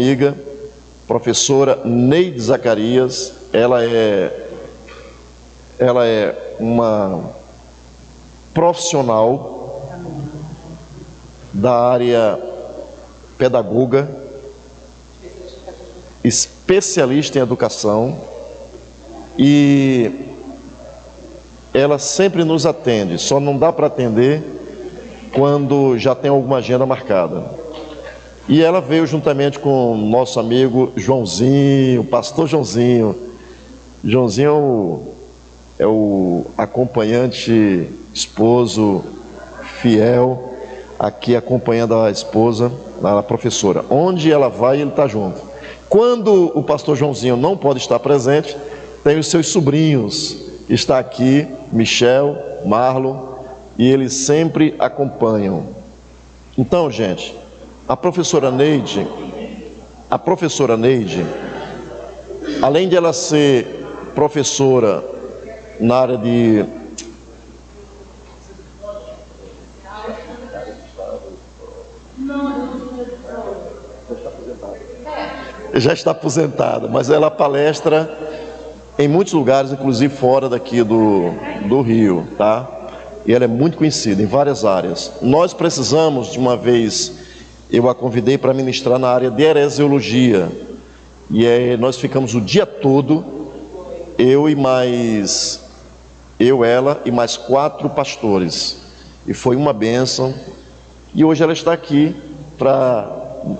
amiga, professora Neide Zacarias. Ela é uma profissional da área pedagoga, especialista em educação, e ela sempre nos atende. Só não dá para atender quando já tem alguma agenda marcada. E ela veio juntamente com o nosso amigo Joãozinho, pastor Joãozinho. Joãozinho é o acompanhante esposo fiel, aqui acompanhando a esposa, a professora. Onde ela vai, ele está junto. Quando o pastor Joãozinho não pode estar presente, tem os seus sobrinhos, está aqui, Michel, Marlon, e eles sempre acompanham. Então, gente, a professora Neide, além de ela ser professora na área de já está aposentada, mas ela palestra em muitos lugares, inclusive fora daqui do Rio, tá? E ela é muito conhecida em várias áreas. Nós precisamos, de uma vez, eu a convidei para ministrar na área de heresiologia, e nós ficamos o dia todo, ela e mais 4 pastores, e foi uma bênção. E hoje ela está aqui para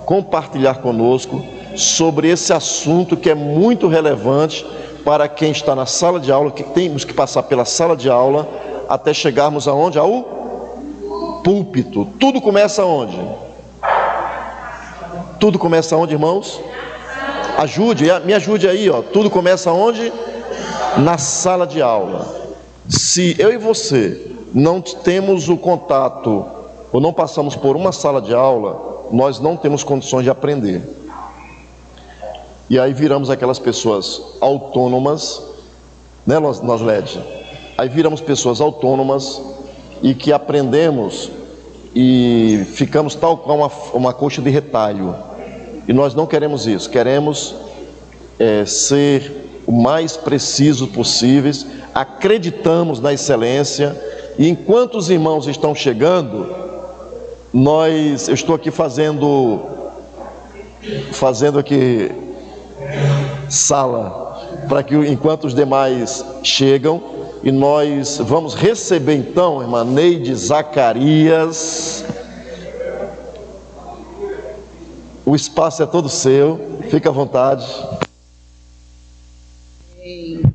compartilhar conosco sobre esse assunto que é muito relevante para quem está na sala de aula, que temos que passar pela sala de aula até chegarmos aonde? Ao púlpito. Tudo começa aonde? Tudo começa aonde, irmãos? Me ajude aí, ó. Tudo começa aonde? Na sala de aula. Se eu e você não temos o contato, ou não passamos por uma sala de aula, nós não temos condições de aprender. E aí viramos aquelas pessoas autônomas, né, nós LED? Aí viramos pessoas autônomas e que aprendemos e ficamos tal qual uma coxa de retalho. E nós não queremos isso, queremos ser o mais preciso possíveis, acreditamos na excelência, e enquanto os irmãos estão chegando, eu estou aqui fazendo aqui sala, para que enquanto os demais chegam, e nós vamos receber então, irmã Neide Zacarias. O espaço é todo seu, fica à vontade.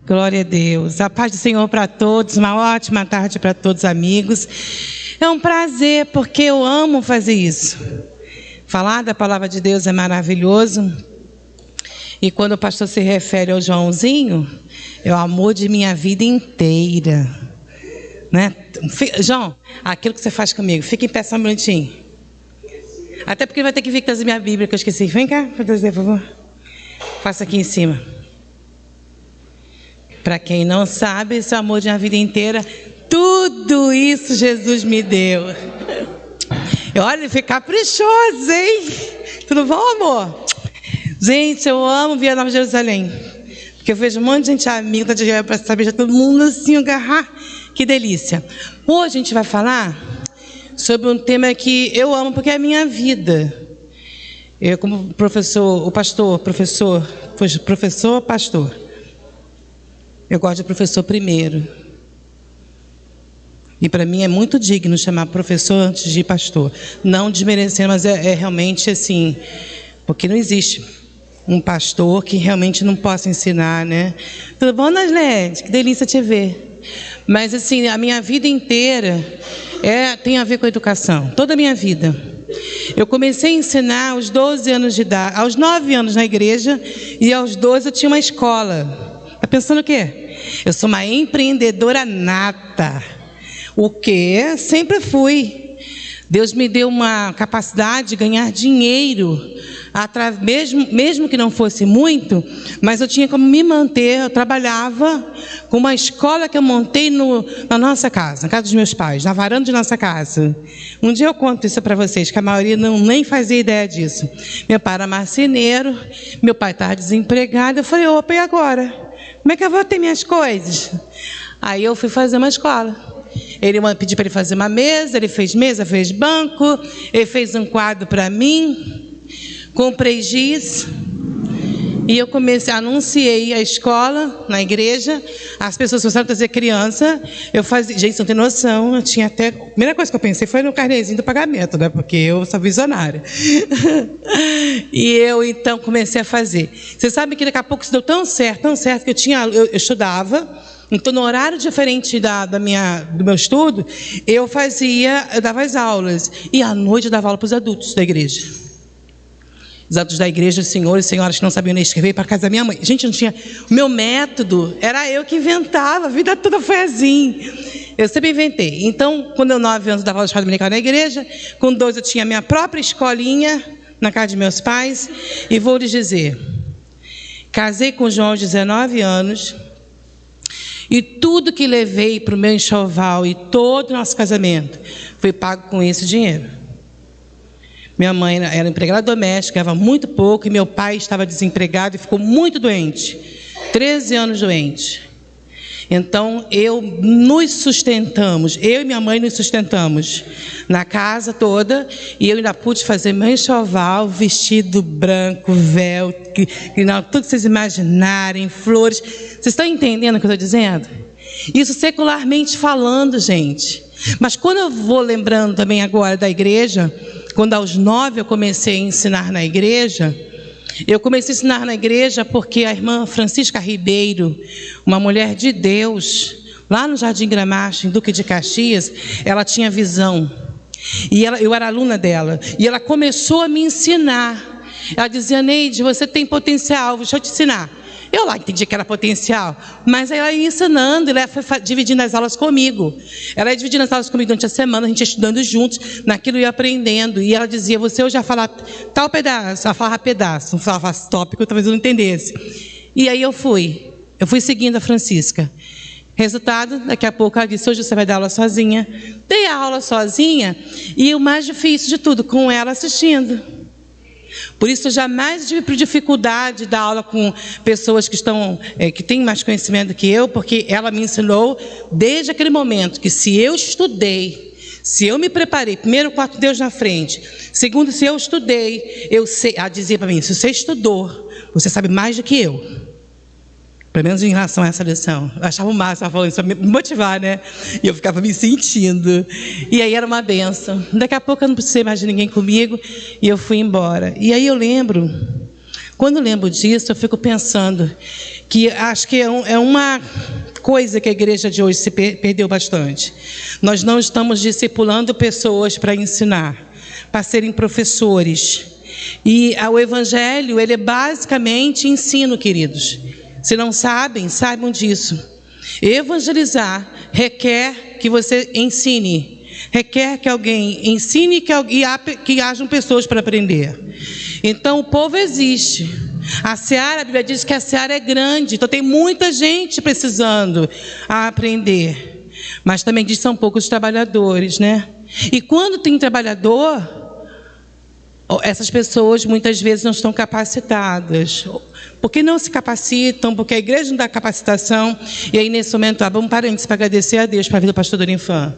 Glória a Deus. A paz do Senhor para todos, uma ótima tarde para todos, amigos. É um prazer, porque eu amo fazer isso. Falar da palavra de Deus é maravilhoso. E quando o pastor se refere ao Joãozinho, é o amor de minha vida inteira, né? João, aquilo que você faz comigo, fica em pé só um minutinho. Até porque vai ter que vir trazer minha Bíblia, que eu esqueci. Vem cá, para trazer, por favor. Faça aqui em cima. Para quem não sabe, esse amor de uma vida inteira, tudo isso Jesus me deu. Olha, fica caprichoso, hein? Tudo bom, amor? Gente, eu amo Via Nova Jerusalém, porque eu vejo um monte de gente amiga de para saber, já todo mundo assim, agarrar. Que delícia. Hoje a gente vai falar sobre um tema que eu amo, porque é a minha vida. Eu, como professor, pastor. Eu gosto de professor primeiro. E para mim é muito digno chamar professor antes de pastor. Não desmerecendo, mas é realmente assim, porque não existe um pastor que realmente não possa ensinar, né? Tudo bom, Naslete? Que delícia te ver. Mas assim, a minha vida inteira tem a ver com a educação. Toda a minha vida. Eu comecei a ensinar aos 12 anos de idade, aos 9 anos na igreja, e aos 12 eu tinha uma escola. Tá pensando o quê? Eu sou uma empreendedora nata. O quê? Sempre fui. Deus me deu uma capacidade de ganhar dinheiro mesmo que não fosse muito, mas eu tinha como me manter. Eu trabalhava com uma escola que eu montei na nossa casa, na casa dos meus pais, na varanda de nossa casa. Um dia eu conto isso para vocês, que a maioria nem fazia ideia disso. Meu pai era marceneiro, meu pai estava desempregado. Eu falei, opa, e agora? Como é que eu vou ter minhas coisas? Aí eu fui fazer uma escola. Ele pediu para ele fazer uma mesa, ele fez mesa, fez banco, ele fez um quadro para mim, comprei giz, e eu anunciei a escola na igreja. As pessoas começaram a trazer criança. Eu fazia, gente, você não tem noção, eu tinha até, a primeira coisa que eu pensei foi no carnezinho do pagamento, né? Porque eu sou visionária. E eu então comecei a fazer. Você sabe que daqui a pouco isso deu tão certo que eu estudava. Então, no horário diferente do meu estudo, eu dava as aulas. E à noite eu dava aula para os adultos da igreja. Os adultos da igreja, senhores e senhoras que não sabiam nem escrever, para casa da minha mãe. Gente, não tinha. O meu método era eu que inventava, a vida toda foi assim. Eu sempre inventei. Então, quando eu 9 anos dava aula de escola dominical na igreja, com 12 eu tinha a minha própria escolinha na casa de meus pais. E vou lhes dizer, casei com o João aos 19 anos. E tudo que levei para o meu enxoval e todo o nosso casamento foi pago com esse dinheiro. Minha mãe era empregada doméstica, ganhava muito pouco, e meu pai estava desempregado e ficou muito doente, 13 anos doente. Então, eu e minha mãe nos sustentamos na casa toda, e eu ainda pude fazer meu enxoval, vestido branco, véu, tudo que vocês imaginarem, flores. Vocês estão entendendo o que eu estou dizendo? Isso secularmente falando, gente. Mas quando eu vou lembrando também agora da igreja, quando aos 9 eu comecei a ensinar na igreja, eu comecei a ensinar na igreja porque a irmã Francisca Ribeiro, uma mulher de Deus, lá no Jardim Gramacho, em Duque de Caxias, ela tinha visão. E eu era aluna dela. E ela começou a me ensinar. Ela dizia, Neide, você tem potencial, deixa eu te ensinar. Eu lá entendi que era potencial, mas ela ia ensinando, ela foi dividindo as aulas comigo. Ela ia dividindo as aulas comigo durante a semana, a gente ia estudando juntos, naquilo ia aprendendo. E ela dizia, você hoje vai falar tal pedaço, ela falava pedaço, não falava tópico, talvez eu não entendesse. E aí eu fui seguindo a Francisca. Resultado, daqui a pouco ela disse, hoje você vai dar aula sozinha. Dei a aula sozinha, e o mais difícil de tudo, com ela assistindo. Por isso eu jamais tive dificuldade de dar aula com pessoas que têm mais conhecimento que eu, porque ela me ensinou desde aquele momento que se eu estudei, se eu me preparei, primeiro, coloco Deus na frente, segundo, se eu estudei, eu sei. Ela dizia para mim, se você estudou, você sabe mais do que eu. Pelo menos em relação a essa lição. Eu achava o máximo ela falando isso, para me motivar, né? E eu ficava me sentindo. E aí era uma benção. Daqui a pouco eu não precisei mais de ninguém comigo, e eu fui embora. E aí eu lembro, quando eu lembro disso, eu fico pensando que acho que é uma coisa que a igreja de hoje se perdeu bastante. Nós não estamos discipulando pessoas para ensinar, para serem professores. E o evangelho, ele é basicamente ensino, queridos. Se não sabem, saibam disso. Evangelizar requer que você ensine, requer que alguém ensine que hajam pessoas para aprender. Então o povo existe. A seara, a Bíblia diz que a seara é grande, então tem muita gente precisando aprender. Mas também diz que são poucos trabalhadores, né? E quando tem trabalhador, essas pessoas muitas vezes não estão capacitadas. Porque não se capacitam, porque a igreja não dá capacitação. E aí nesse momento, vamos parênteses para agradecer a Deus para a vida do pastor Dorivan.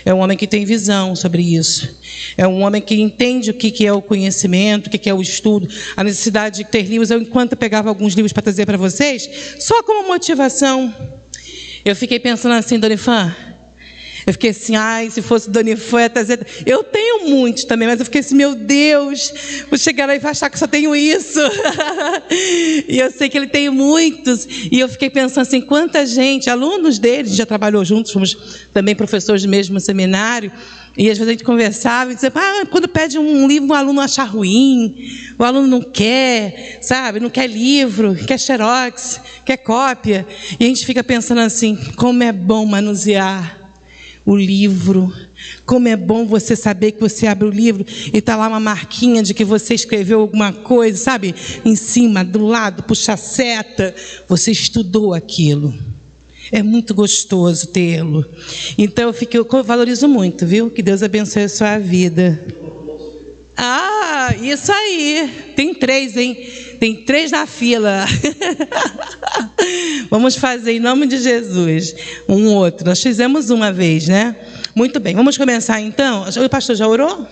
É um homem que tem visão sobre isso. É um homem que entende o que é o conhecimento, o que é o estudo, a necessidade de ter livros. Eu, enquanto eu pegava alguns livros para trazer para vocês, só como motivação, eu fiquei pensando assim, Dorivan, eu fiquei assim, se fosse Dorivan, eu tenho muitos também, mas eu fiquei assim, meu Deus, vou chegar lá e vai achar que só tenho isso. E eu sei que ele tem muitos, e eu fiquei pensando assim, quanta gente, alunos dele, já trabalhou juntos, fomos também professores do mesmo seminário, e às vezes a gente conversava e dizia, quando pede um livro, o aluno acha ruim, o aluno não quer, sabe, não quer livro, quer xerox, quer cópia, e a gente fica pensando assim, como é bom manusear o livro. Como é bom você saber que você abre o livro e está lá uma marquinha de que você escreveu alguma coisa, sabe? Em cima, do lado, puxa a seta. Você estudou aquilo. É muito gostoso tê-lo. Então eu valorizo muito, viu? Que Deus abençoe a sua vida. Ah, isso aí. Tem 3, hein? Tem 3 na fila. Vamos fazer em nome de Jesus. Um outro. Nós fizemos uma vez, né? Muito bem. Vamos começar então? O pastor já orou?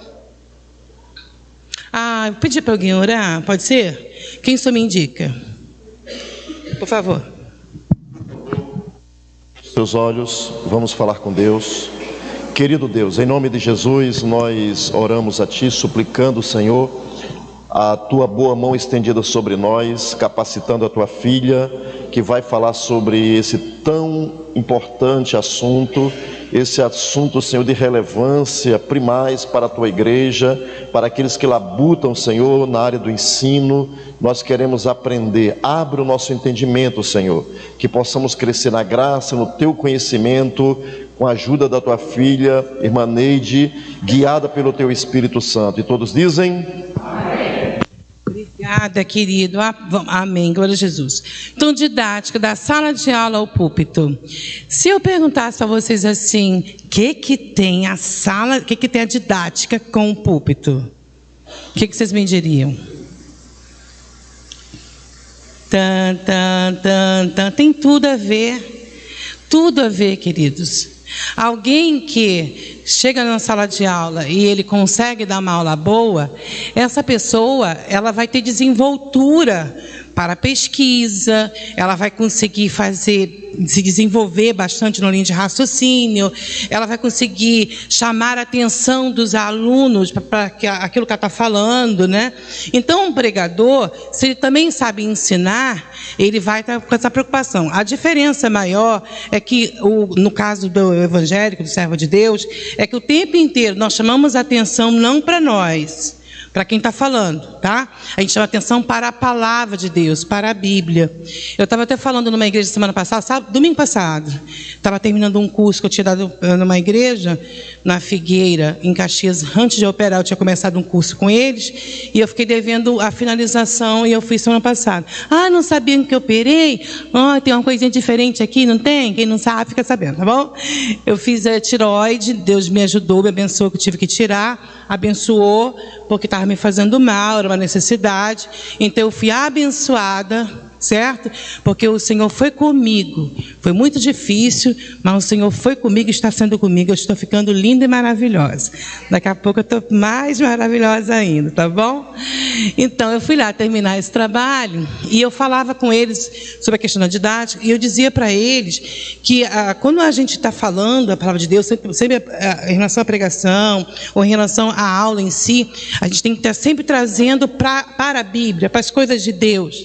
Ah, eu pedi para alguém orar. Pode ser? Quem só me indica? Por favor. Seus olhos, vamos falar com Deus. Querido Deus, em nome de Jesus, nós oramos a Ti, suplicando, Senhor, a Tua boa mão estendida sobre nós, capacitando a Tua filha, que vai falar sobre esse tão importante assunto, esse assunto, Senhor, de relevância primais para a Tua igreja, para aqueles que labutam, Senhor, na área do ensino. Nós queremos aprender. Abre o nosso entendimento, Senhor, que possamos crescer na graça, no Teu conhecimento, com a ajuda da Tua filha, irmã Neide, guiada pelo Teu Espírito Santo. E todos dizem... Obrigada, querido. Amém. Glória a Jesus. Então, didática, da sala de aula ao púlpito. Se eu perguntasse para vocês assim, o que tem a sala, o que tem a didática com o púlpito? O que vocês me diriam? Tem tudo a ver, queridos. Alguém que chega na sala de aula e ele consegue dar uma aula boa, essa pessoa, ela vai ter desenvoltura para pesquisa, ela vai conseguir se desenvolver bastante no linha de raciocínio, ela vai conseguir chamar a atenção dos alunos para aquilo que ela está falando, né? Então, um pregador, se ele também sabe ensinar, ele vai estar com essa preocupação. A diferença maior é que, no caso do evangélico, do servo de Deus, é que o tempo inteiro nós chamamos a atenção não para nós, para quem está falando, tá? A gente chama atenção para a palavra de Deus, para a Bíblia. Eu estava até falando numa igreja semana passada, domingo passado, estava terminando um curso que eu tinha dado numa igreja, na Figueira, em Caxias. Antes de operar, eu tinha começado um curso com eles, e eu fiquei devendo a finalização, e eu fui semana passada. Ah, não sabiam que eu operei? Ah, tem uma coisinha diferente aqui, não tem? Quem não sabe, fica sabendo, tá bom? Eu fiz a tireoide, Deus me ajudou, me abençoou, que eu tive que tirar, abençoou, porque estava me fazendo mal, era uma necessidade. Então eu fui abençoada, certo? Porque o Senhor foi comigo. Foi muito difícil, mas o Senhor foi comigo e está sendo comigo. Eu estou ficando linda e maravilhosa. Daqui a pouco eu estou mais maravilhosa ainda, tá bom? Então eu fui lá terminar esse trabalho e eu falava com eles sobre a questão da didática, e eu dizia para eles que quando a gente está falando a palavra de Deus, sempre em relação à pregação ou em relação à aula em si, a gente tem que estar sempre trazendo para a Bíblia, para as coisas de Deus.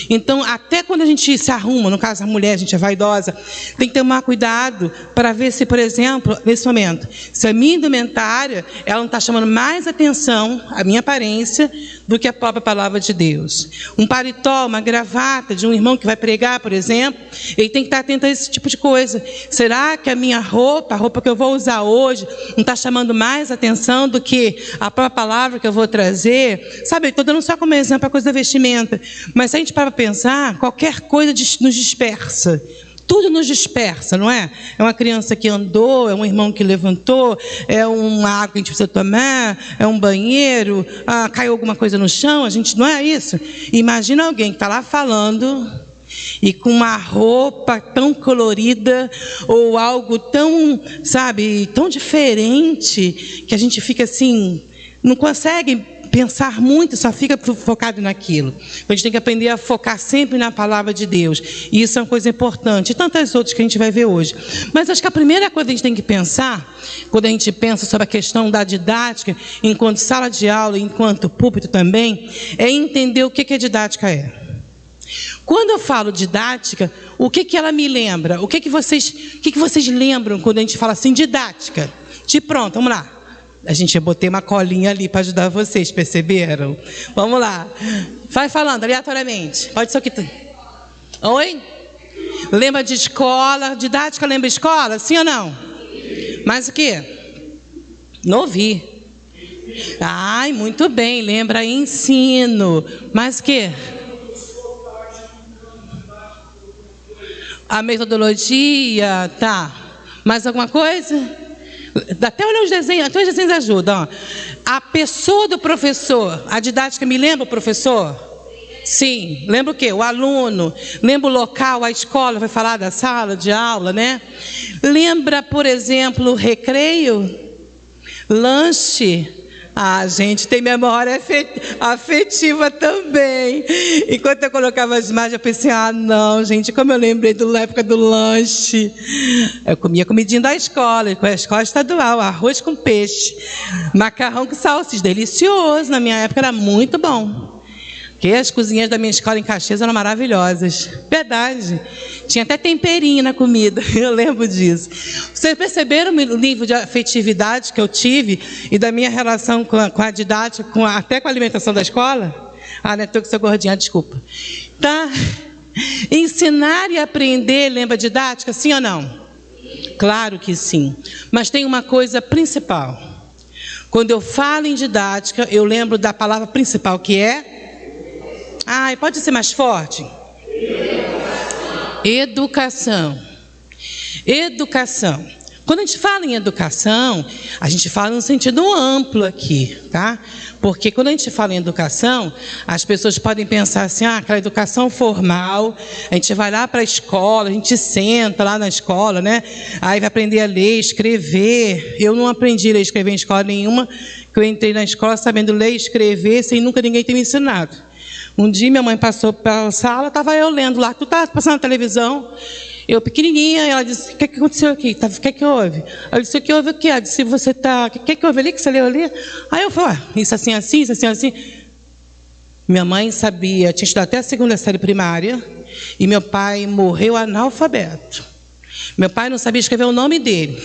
Então, até quando a gente se arruma, no caso a mulher, a gente é vaidosa, tem que tomar cuidado para ver se, por exemplo, nesse momento, se a minha indumentária, ela não está chamando mais atenção, a minha aparência, do que a própria palavra de Deus. Um paletó, uma gravata de um irmão que vai pregar, por exemplo, ele tem que estar atento a esse tipo de coisa. Será que a minha roupa, a roupa que eu vou usar hoje, não está chamando mais atenção do que a própria palavra que eu vou trazer? Sabe, eu estou dando só como exemplo a coisa da vestimenta, mas se a gente para pensar, qualquer coisa nos dispersa. Tudo nos dispersa, não é? É uma criança que andou, é um irmão que levantou, é uma água que a gente precisa tomar, é um banheiro, caiu alguma coisa no chão, a gente não é isso. Imagina alguém que está lá falando e com uma roupa tão colorida ou algo tão, sabe, tão diferente, que a gente fica assim, não consegue pensar muito, só fica focado naquilo. A gente tem que aprender a focar sempre na palavra de Deus. E isso é uma coisa importante. E tantas outras que a gente vai ver hoje. Mas acho que a primeira coisa que a gente tem que pensar, quando a gente pensa sobre a questão da didática, enquanto sala de aula, enquanto púlpito também, é entender o que a didática é. Quando eu falo didática, o que ela me lembra? O que vocês lembram quando a gente fala assim, didática? De pronto, vamos lá. Eu botei uma colinha ali para ajudar vocês, perceberam? Vamos lá. Vai falando aleatoriamente. Pode ser o que... Oi? Lembra de escola? Didática lembra escola? Sim ou não? Mas o quê? Não ouvi. Ai, muito bem, lembra ensino. Mas o quê? A metodologia, tá. Mais alguma coisa? Até olhar os desenhos, até os desenhos ajudam. Ó. A pessoa do professor, a didática me lembra o professor? Sim. Lembra o quê? O aluno. Lembra o local, a escola, vai falar da sala de aula, né? Lembra, por exemplo, o recreio? Lanche? Ah, gente, tem memória afetiva também. Enquanto eu colocava as imagens, eu pensei, não, gente, como eu lembrei da época do lanche. Eu comia comidinha da escola, com a escola estadual, arroz com peixe, macarrão com salsicha, delicioso, na minha época era muito bom. Porque as cozinhas da minha escola em Caxias eram maravilhosas. Verdade. Tinha até temperinho na comida, eu lembro disso. Vocês perceberam o nível de afetividade que eu tive e da minha relação com a didática, até com a alimentação da escola? Ah, não é tô que sou gordinha, desculpa. Tá? Ensinar e aprender, lembra didática, sim ou não? Claro que sim. Mas tem uma coisa principal. Quando eu falo em didática, eu lembro da palavra principal, que é... Ai, pode ser mais forte? Educação. Educação. Quando a gente fala em educação, a gente fala no sentido amplo aqui, tá? Porque quando a gente fala em educação, as pessoas podem pensar assim, aquela educação formal, a gente vai lá para a escola, a gente senta lá na escola, né? Aí vai aprender a ler, escrever. Eu não aprendi a ler e escrever em escola nenhuma, que eu entrei na escola sabendo ler e escrever, sem nunca ninguém ter me ensinado. Um dia minha mãe passou pela sala, estava eu lendo lá, tu tá passando na televisão, eu pequenininha, ela disse, o que aconteceu aqui? O que houve? Eu disse, o que houve o quê? Ela disse, você tá, o que houve ali, que você leu ali? Aí eu falei, isso assim, isso assim, assim. Minha mãe sabia, tinha estudado até a 2ª série primária, e meu pai morreu analfabeto. Meu pai não sabia escrever o nome dele,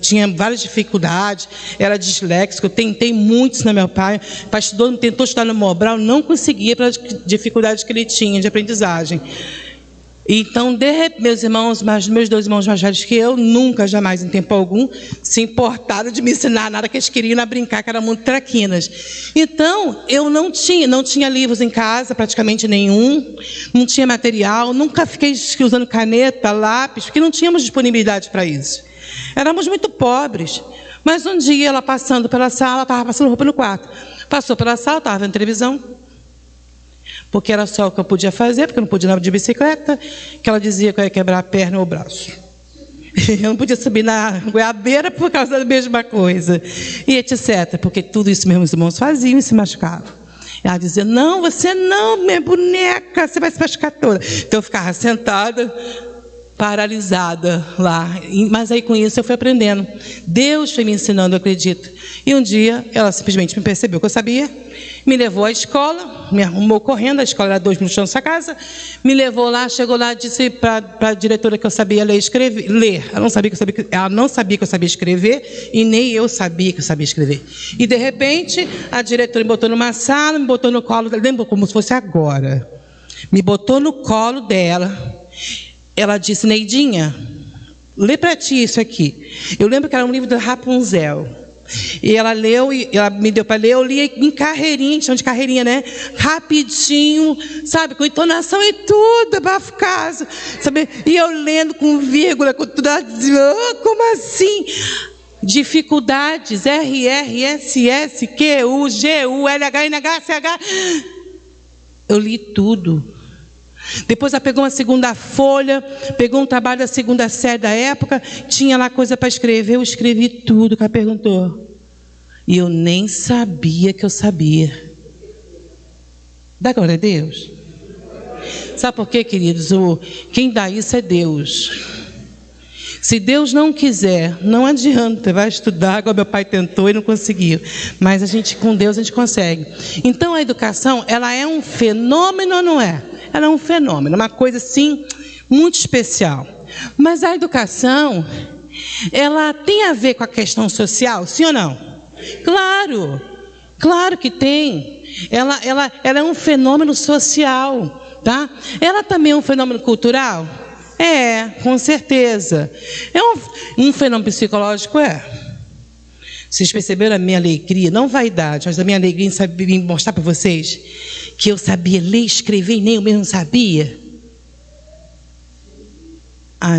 tinha várias dificuldades, era disléxico, eu tentei muito ensinar meu pai. O pai tentou estudar no Mobral, não conseguia pelas dificuldades que ele tinha de aprendizagem. Então, meus 2 irmãos mais velhos que eu, nunca, jamais, em tempo algum, se importaram de me ensinar nada, que eles queriam brincar, que eram muito traquinas. Então, eu não tinha livros em casa, praticamente nenhum, não tinha material, nunca fiquei usando caneta, lápis, porque não tínhamos disponibilidade para isso. Éramos muito pobres. Mas um dia, ela passando pela sala, estava passando roupa no quarto. Passou pela sala, estava vendo televisão. Porque era só o que eu podia fazer, porque eu não podia andar de bicicleta, que ela dizia que eu ia quebrar a perna ou o braço. Eu não podia subir na goiabeira por causa da mesma coisa. E etc. Porque tudo isso meus irmãos faziam e se machucavam. Ela dizia, não, você não, minha boneca, você vai se machucar toda. Então eu ficava sentada, paralisada lá. Mas aí com isso eu fui aprendendo. Deus foi me ensinando, eu acredito. E um dia ela simplesmente me percebeu que eu sabia, me levou à escola, me arrumou correndo, a escola era 2 minutos da nossa casa, me levou lá, chegou lá, disse para a diretora que eu sabia ler e escrever. Ela não sabia que eu sabia escrever e nem eu sabia que eu sabia escrever. E de repente a diretora me botou numa sala, me botou no colo dela, lembra como se fosse agora. Me botou no colo dela. Ela disse, Neidinha, lê para ti isso aqui. Eu lembro que era um livro da Rapunzel. E ela leu, e ela me deu para ler, eu li em carreirinha, chama de carreirinha, né? Rapidinho, sabe? Com entonação e tudo, abafo caso, sabe? E eu lendo com vírgula, com tudo, como assim? Dificuldades, R, S, S, Q, U, G, U, L, H, N, H, C, H. Eu li tudo. Depois ela pegou uma 2ª folha, pegou um trabalho da 2ª série da época, tinha lá coisa para escrever, eu escrevi tudo que ela perguntou. E eu nem sabia que eu sabia. Dá glória a Deus? Sabe por quê, queridos? Quem dá isso é Deus. Se Deus não quiser, não adianta, vai estudar, igual meu pai tentou e não conseguiu. Mas com Deus a gente consegue. Então a educação, ela é um fenômeno ou não é? Ela é um fenômeno, uma coisa assim, muito especial. Mas a educação, ela tem a ver com a questão social, sim ou não? Claro, claro que tem. Ela é um fenômeno social, tá? Ela também é um fenômeno cultural? Com certeza. É um fenômeno psicológico, Vocês perceberam a minha alegria, não vaidade, mas a minha alegria em saber mostrar para vocês que eu sabia ler e escrever e nem eu mesmo sabia?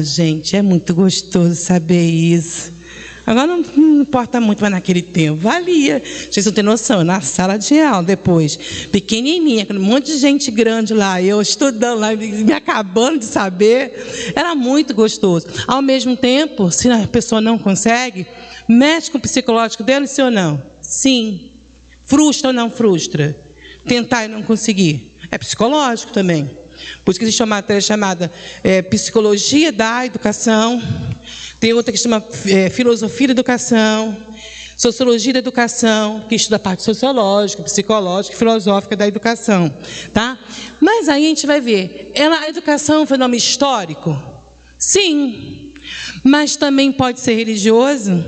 Gente, é muito gostoso saber isso. Agora não importa muito, mas naquele tempo valia. Vocês não têm noção, na sala de aula depois, pequenininha, com um monte de gente grande lá, eu estudando lá, me acabando de saber, era muito gostoso. Ao mesmo tempo, se a pessoa não consegue, mexe com o psicológico dela, sim ou não? Sim. Frustra ou não frustra? Tentar e não conseguir. É psicológico também. Por isso que existe uma matéria chamada Psicologia da Educação. Tem outra que se chama Filosofia da Educação, Sociologia da Educação, que estuda a parte sociológica, psicológica e filosófica da educação. Tá? Mas aí a gente vai ver, a educação é um fenômeno histórico? Sim. Mas também pode ser religioso?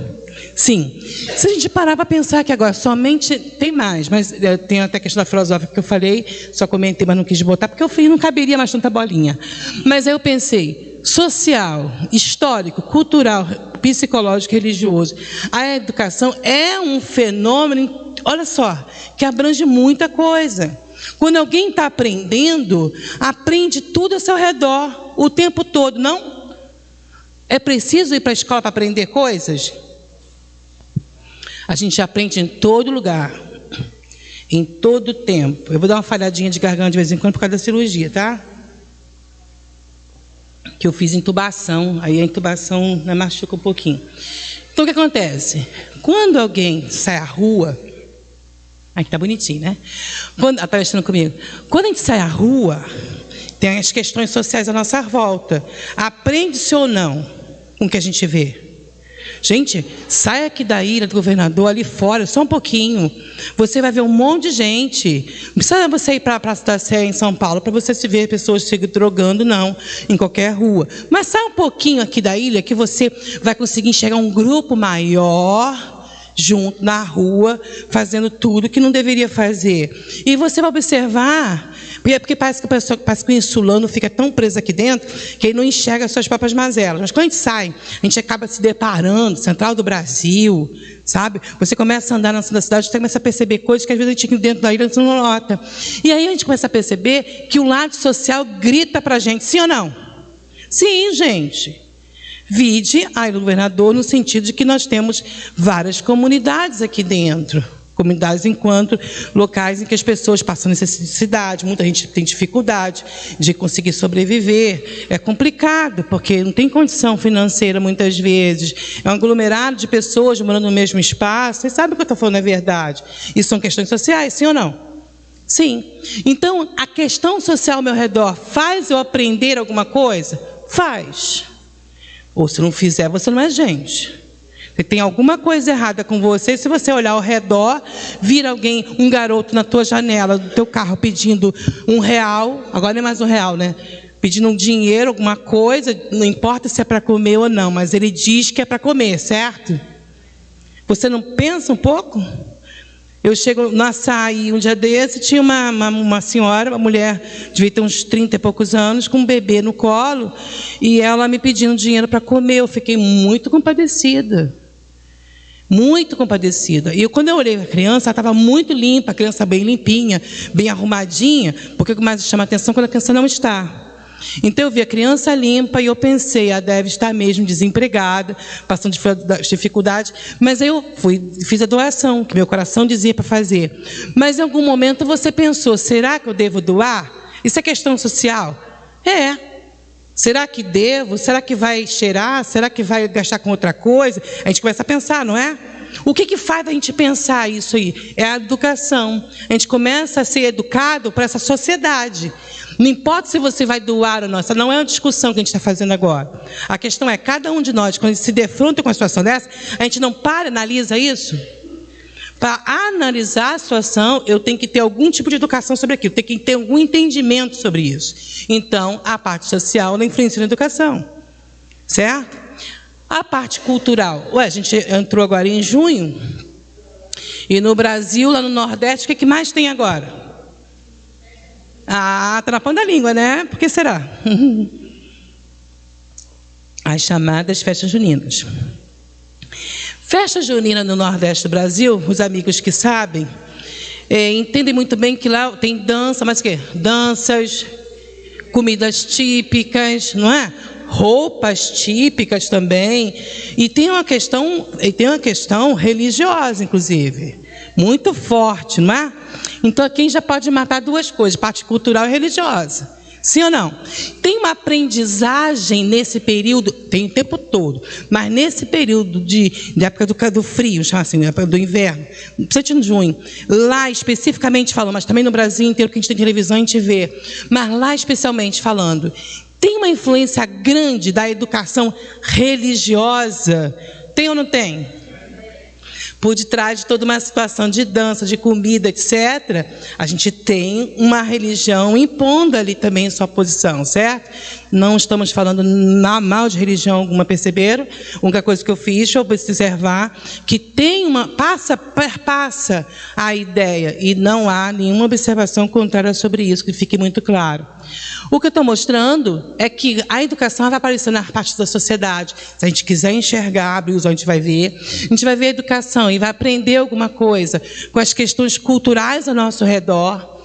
Sim. Se a gente parar para pensar que agora somente tem mais, mas tem até a questão da filosófica que eu falei, só comentei, mas não quis botar, porque eu fiz, não caberia mais tanta bolinha. Mas aí eu pensei, social, histórico, cultural, psicológico, religioso. A educação é um fenômeno, olha só, que abrange muita coisa. Quando alguém está aprendendo, aprende tudo ao seu redor, o tempo todo, não? É preciso ir para a escola para aprender coisas? A gente aprende em todo lugar, em todo tempo. Eu vou dar uma falhadinha de garganta de vez em quando por causa da cirurgia, tá? Que eu fiz intubação, aí a intubação machuca um pouquinho. Então o que acontece? Quando alguém sai à rua, aqui tá bonitinho, né? Tá mexendo comigo. Quando a gente sai à rua, tem as questões sociais à nossa volta. Aprende-se ou não com o que a gente vê? Gente, sai aqui da ilha do governador, ali fora, só um pouquinho. Você vai ver um monte de gente. Não precisa você ir para a Praça da Sé em São Paulo para você se ver pessoas se drogando, não, em qualquer rua. Mas sai um pouquinho aqui da ilha que você vai conseguir enxergar um grupo maior junto na rua, fazendo tudo que não deveria fazer. E você vai observar, porque parece que o insulano fica tão preso aqui dentro que ele não enxerga as suas próprias mazelas. Mas quando a gente sai, a gente acaba se deparando, Central do Brasil, sabe? Você começa a andar na cidade, você começa a perceber coisas que às vezes a gente aqui dentro da ilha não nota. E aí a gente começa a perceber que o lado social grita para a gente, sim ou não? Sim, gente. Vide a Ilha do Governador no sentido de que nós temos várias comunidades aqui dentro. Comunidades enquanto locais em que as pessoas passam necessidade, muita gente tem dificuldade de conseguir sobreviver. É complicado, porque não tem condição financeira muitas vezes. É um aglomerado de pessoas morando no mesmo espaço. Vocês sabem o que eu estou falando, é verdade. Isso são questões sociais, sim ou não? Sim. Então, a questão social ao meu redor faz eu aprender alguma coisa? Faz. Ou se não fizer, você não é gente. Se tem alguma coisa errada com você, se você olhar ao redor, vir alguém, um garoto na tua janela do teu carro pedindo R$1, agora não é mais R$1, né? Pedindo um dinheiro, alguma coisa, não importa se é para comer ou não, mas ele diz que é para comer, certo? Você não pensa um pouco? Eu chego no açaí um dia desse, tinha uma senhora, uma mulher, devia ter uns 30 e poucos anos, com um bebê no colo, e ela me pedindo dinheiro para comer. Eu fiquei muito compadecida. Muito compadecida. E quando eu olhei a criança, ela estava muito limpa, a criança bem limpinha, bem arrumadinha, porque o que mais chama atenção é quando a criança não está. Então eu vi a criança limpa e eu pensei, ela deve estar mesmo desempregada, passando dificuldade. Mas aí eu fiz a doação, que meu coração dizia para fazer. Mas em algum momento você pensou, será que eu devo doar? Isso é questão social? É. Será que devo? Será que vai cheirar? Será que vai gastar com outra coisa? A gente começa a pensar, não é? O que faz a gente pensar isso aí? É a educação. A gente começa a ser educado para essa sociedade. Não importa se você vai doar ou não, essa não é uma discussão que a gente está fazendo agora. A questão é, cada um de nós, quando se defronta com uma situação dessa, a gente não para e analisa isso? Para analisar a situação, eu tenho que ter algum tipo de educação sobre aquilo, tenho que ter algum entendimento sobre isso. Então, a parte social, ela influencia na educação. Certo? A parte cultural. A gente entrou agora em junho, e no Brasil, lá no Nordeste, o que mais tem agora? Está na ponta da língua, né? Por que será? as chamadas festas juninas. Festa junina no Nordeste do Brasil, os amigos que sabem, entendem muito bem que lá tem dança, mas o quê? Danças, comidas típicas, não é? Roupas típicas também, e tem uma questão religiosa, inclusive, muito forte, não é? Então aqui a gente já pode matar duas coisas, parte cultural e religiosa. Sim ou não? Tem uma aprendizagem nesse período, tem o tempo todo, mas nesse período de época do frio, chama assim, época do inverno, principalmente no junho, lá especificamente falando, mas também no Brasil inteiro, que a gente tem televisão, a gente vê, mas lá especialmente falando, tem uma influência grande da educação religiosa, tem ou não tem? Por detrás de toda uma situação de dança, de comida, etc., a gente tem uma religião impondo ali também sua posição, certo? Não estamos falando mal de religião alguma, perceberam? A única coisa que eu fiz foi observar que tem perpassa a ideia, e não há nenhuma observação contrária sobre isso, que fique muito claro. O que eu estou mostrando é que a educação vai aparecer na parte da sociedade. Se a gente quiser enxergar, abrir os olhos, a gente vai ver a educação e vai aprender alguma coisa com as questões culturais ao nosso redor.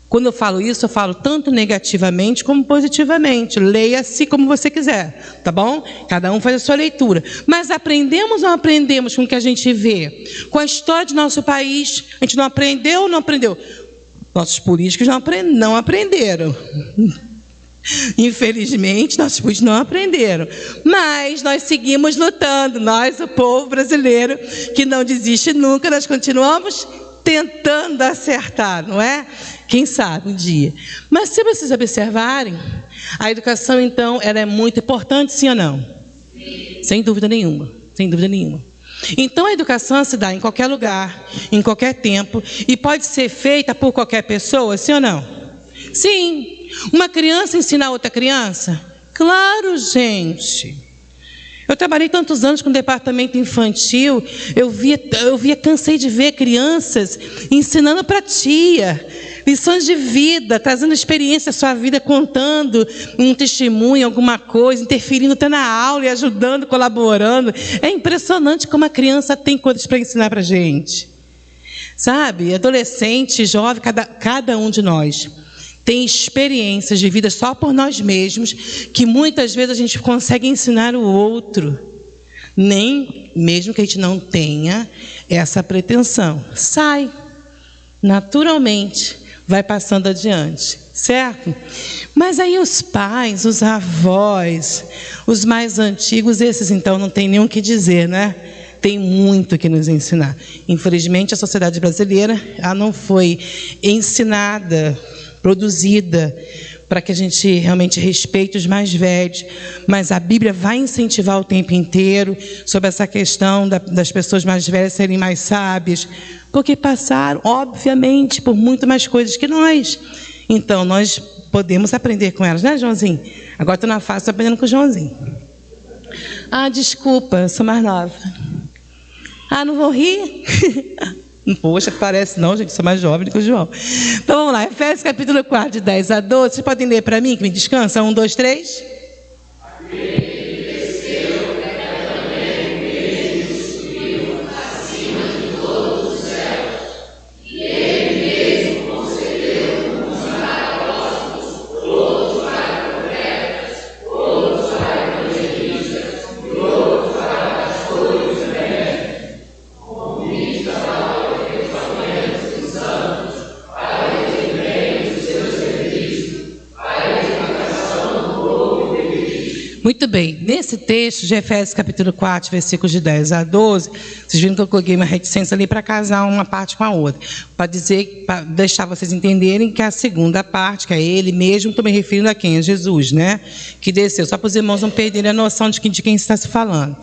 Quando eu falo isso, eu falo tanto negativamente como positivamente. Leia-se como você quiser, tá bom? Cada um faz a sua leitura. Mas aprendemos ou não aprendemos com o que a gente vê? Com a história do nosso país, a gente não aprendeu ou não aprendeu? Nossos políticos não aprenderam. Infelizmente, nossos políticos não aprenderam. Mas nós seguimos lutando. Nós, o povo brasileiro, que não desiste nunca, nós continuamos tentando acertar, não é? Quem sabe um dia. Mas se vocês observarem, a educação, então, ela é muito importante, sim ou não? Sem dúvida nenhuma. Sem dúvida nenhuma. Então a educação se dá em qualquer lugar, em qualquer tempo, e pode ser feita por qualquer pessoa, sim ou não? Sim. Uma criança ensina outra criança? Claro, gente. Eu trabalhei tantos anos com o departamento infantil, cansei de ver crianças ensinando para a tia, lições de vida, trazendo experiência da sua vida, contando um testemunho, alguma coisa, interferindo até na aula e ajudando, colaborando. É impressionante como a criança tem coisas para ensinar para a gente. Sabe, adolescente, jovem, cada um de nós tem experiências de vida só por nós mesmos, que muitas vezes a gente consegue ensinar o outro, nem mesmo que a gente não tenha essa pretensão. Sai, naturalmente, vai passando adiante, certo? Mas aí os pais, os avós, os mais antigos, esses então não tem nem o que dizer, né? Tem muito que nos ensinar. Infelizmente, a sociedade brasileira, ela não foi ensinada, produzida para que a gente realmente respeite os mais velhos, mas a Bíblia vai incentivar o tempo inteiro sobre essa questão das pessoas mais velhas serem mais sábias, porque passaram, obviamente, por muito mais coisas que nós. Então, nós podemos aprender com elas, né, Joãozinho? Agora estou na fase, estou aprendendo com o Joãozinho. Ah, desculpa, eu sou mais nova. Ah, não vou rir? Poxa, parece não, gente, sou mais jovem do que o João. Então vamos lá, Efésios capítulo 4, de 10 a 12. Vocês podem ler para mim, que me descansa? 1, 2, 3. Muito bem, nesse texto de Efésios capítulo 4, versículos de 10 a 12, vocês viram que eu coloquei uma reticência ali para casar uma parte com a outra, para deixar vocês entenderem que a segunda parte, que é ele mesmo, estou me referindo a quem? A Jesus, né? Que desceu, só para os irmãos não perderem a noção de quem está se falando.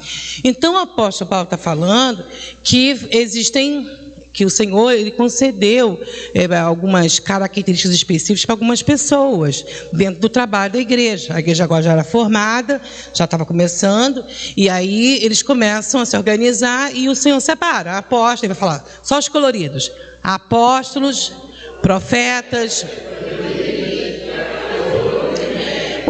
Então o apóstolo Paulo está falando que que o Senhor ele concedeu algumas características específicas para algumas pessoas dentro do trabalho da igreja. A igreja agora já era formada, já estava começando, e aí eles começam a se organizar e o Senhor separa. Apóstolos, ele vai falar só os coloridos: apóstolos, profetas.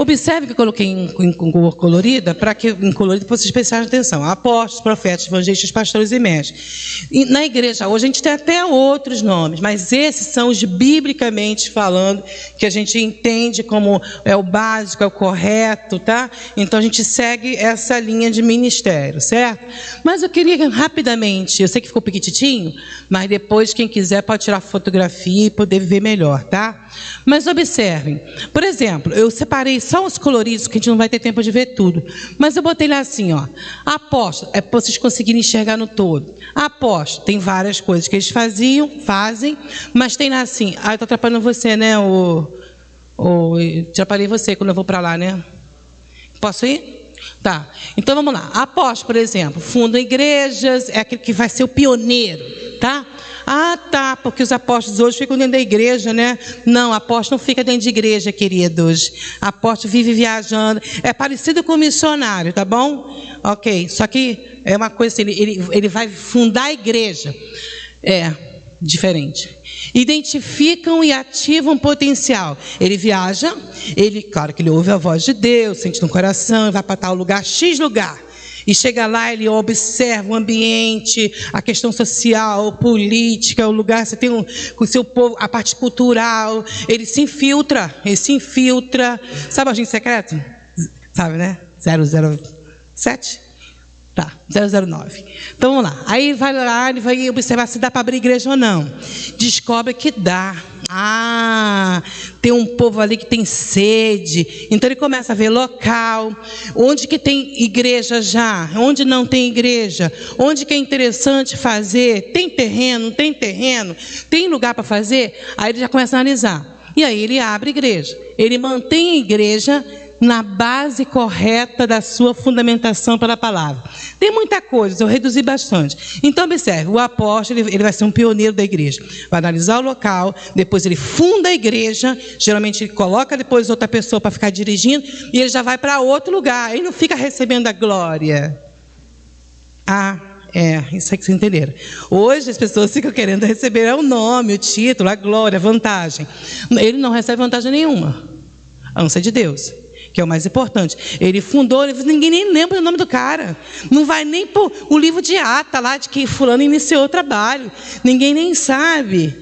Observe que eu coloquei em cor colorida, para que em colorido vocês prestarem atenção. Apóstolos, profetas, evangelistas, pastores e mestres. E na igreja hoje a gente tem até outros nomes, mas esses são os biblicamente falando, que a gente entende como é o básico, é o correto, tá? Então a gente segue essa linha de ministério, certo? Mas eu queria rapidamente, eu sei que ficou pequititinho, mas depois quem quiser pode tirar fotografia e poder ver melhor, tá? Mas observem, por exemplo, eu separei só os coloridos, que a gente não vai ter tempo de ver tudo, mas eu botei lá assim, ó, apóstolo, é para vocês conseguirem enxergar no todo. Apóstolo, tem várias coisas que eles fazem, mas tem lá assim, eu estou atrapalhando você, né, atrapalhei você quando eu vou para lá, né? Posso ir? Tá, então vamos lá. Apóstolo, por exemplo, funda igrejas, é aquele que vai ser o pioneiro, tá? Ah, tá, porque os apóstolos hoje ficam dentro da igreja, né? Não, apóstolo não fica dentro de igreja, queridos. Apóstolo vive viajando. É parecido com o missionário, tá bom? Ok, só que é uma coisa assim, ele vai fundar a igreja. É diferente. Identificam e ativam potencial. Ele viaja, claro que ele ouve a voz de Deus, sente no coração, vai para tal lugar, X lugar. E chega lá, ele observa o ambiente, a questão social, política, o lugar, você tem com o seu povo, a parte cultural, ele se infiltra. Sabe o agente secreto? Sabe, né? 007? Tá, 009. Então vamos lá. Aí vai lá, ele vai observar se dá para abrir igreja ou não. Descobre que dá. Ah, tem um povo ali que tem sede. Então ele começa a ver local, onde que tem igreja já, onde não tem igreja, onde que é interessante fazer, tem terreno, não tem terreno, tem lugar para fazer. Aí ele já começa a analisar. E aí ele abre igreja. Ele mantém a igreja na base correta da sua fundamentação pela palavra. Tem muita coisa, eu reduzi bastante. Então observe, o apóstolo ele vai ser um pioneiro da igreja. Vai analisar o local, depois ele funda a igreja, geralmente ele coloca depois outra pessoa para ficar dirigindo, e ele já vai para outro lugar, ele não fica recebendo a glória. Isso aí que vocês entenderam. Hoje as pessoas ficam querendo receber o nome, o título, a glória, a vantagem. Ele não recebe vantagem nenhuma, a não ser de Deus, que é o mais importante. Ele fundou, ninguém nem lembra o nome do cara. Não vai nem por o livro de ata lá de que fulano iniciou o trabalho. Ninguém nem sabe.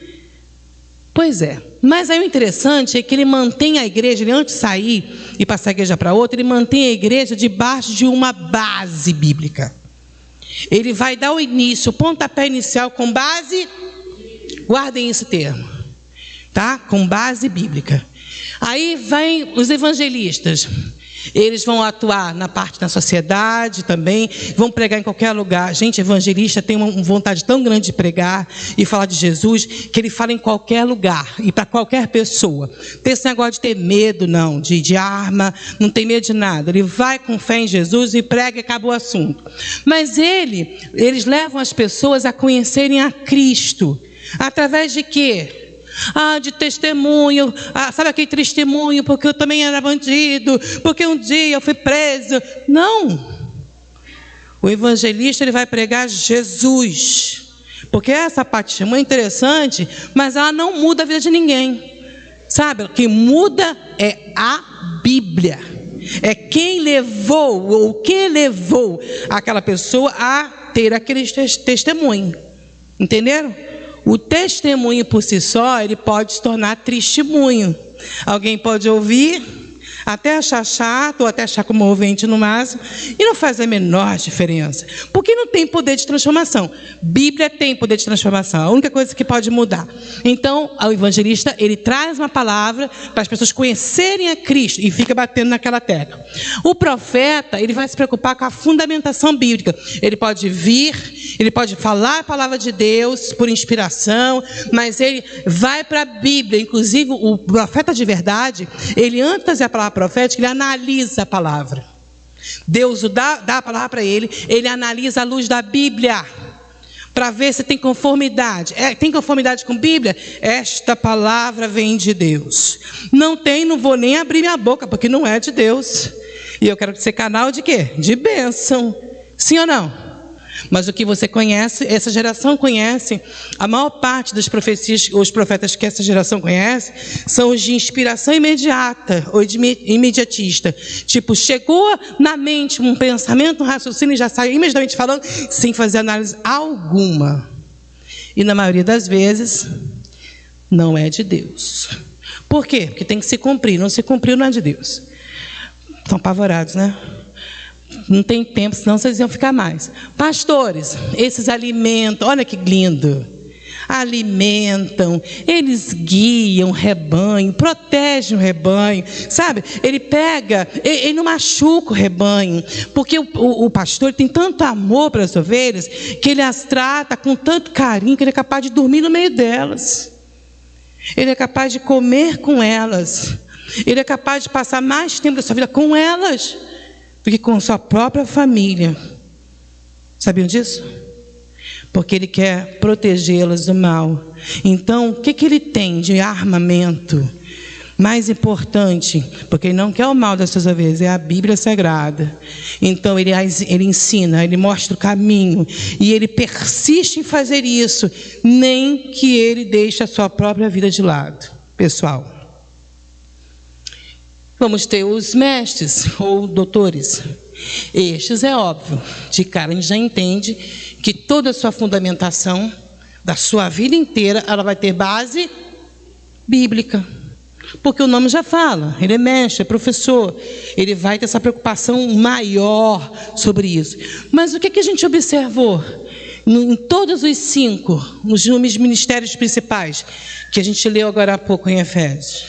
Pois é. Mas aí o interessante é que ele mantém a igreja, ele antes de sair e passar a igreja para outra, ele mantém a igreja debaixo de uma base bíblica. Ele vai dar o início, o pontapé inicial com base, guardem esse termo, tá? Com base bíblica. Aí vem os evangelistas, eles vão atuar na parte da sociedade também, vão pregar em qualquer lugar. Gente, evangelista tem uma vontade tão grande de pregar e falar de Jesus, que ele fala em qualquer lugar e para qualquer pessoa. Tem esse negócio de ter medo, não, de arma, não tem medo de nada. Ele vai com fé em Jesus e prega e acabou o assunto. Mas eles levam as pessoas a conhecerem a Cristo. Através de quê? De testemunho. Sabe aquele testemunho? Porque eu também era bandido, porque um dia eu fui preso. Não. O evangelista ele vai pregar Jesus, porque essa parte é muito interessante, mas ela não muda a vida de ninguém. Sabe? O que muda é a Bíblia. É quem levou, ou o que levou aquela pessoa a ter aquele testemunho. Entenderam? O testemunho por si só, ele pode se tornar testemunho. Alguém pode ouvir, até achar chato, ou até achar comovente no máximo, e não faz a menor diferença. Porque não tem poder de transformação. Bíblia tem poder de transformação, a única coisa que pode mudar. Então, o evangelista, ele traz uma palavra para as pessoas conhecerem a Cristo, e fica batendo naquela tecla. O profeta, ele vai se preocupar com a fundamentação bíblica. Ele pode vir, ele pode falar a palavra de Deus por inspiração, mas ele vai para a Bíblia. Inclusive, o profeta de verdade, ele antes de trazer a palavra profética, ele analisa a palavra. Deus dá a palavra para ele, ele analisa a luz da Bíblia, para ver se tem conformidade. Tem conformidade com a Bíblia? Esta palavra vem de Deus. Não tem, não vou nem abrir minha boca, porque não é de Deus. E eu quero ser canal de quê? De bênção. Sim ou não? Mas o que você conhece, essa geração conhece, a maior parte das profecias, os profetas que essa geração conhece, são os de inspiração imediata, ou de imediatista. Tipo, chegou na mente um pensamento, um raciocínio, e já saiu imediatamente falando, sem fazer análise alguma. E na maioria das vezes, não é de Deus. Por quê? Porque tem que se cumprir. Não se cumpriu, não é de Deus. Estão apavorados, né? Não tem tempo, senão vocês iam ficar mais. Pastores, esses alimentam, olha que lindo. Alimentam, eles guiam o rebanho, protegem o rebanho, sabe? Ele pega, ele não machuca o rebanho, porque o pastor tem tanto amor para as ovelhas, que ele as trata com tanto carinho, que ele é capaz de dormir no meio delas. Ele é capaz de comer com elas. Ele é capaz de passar mais tempo da sua vida com elas do que com sua própria família. Sabiam disso? Porque ele quer protegê-las do mal. Então, o que ele tem de armamento mais importante? Porque ele não quer o mal das suas ovelhas, é a Bíblia Sagrada. Então ele ensina, ele mostra o caminho, e ele persiste em fazer isso, nem que ele deixe a sua própria vida de lado. Pessoal, vamos ter os mestres ou doutores. Estes, é óbvio, de cara a gente já entende que toda a sua fundamentação da sua vida inteira, ela vai ter base bíblica. Porque o nome já fala, ele é mestre, é professor, ele vai ter essa preocupação maior sobre isso. Mas o que a gente observou em todos os 5, nos ministérios principais, que a gente leu agora há pouco em Efésios?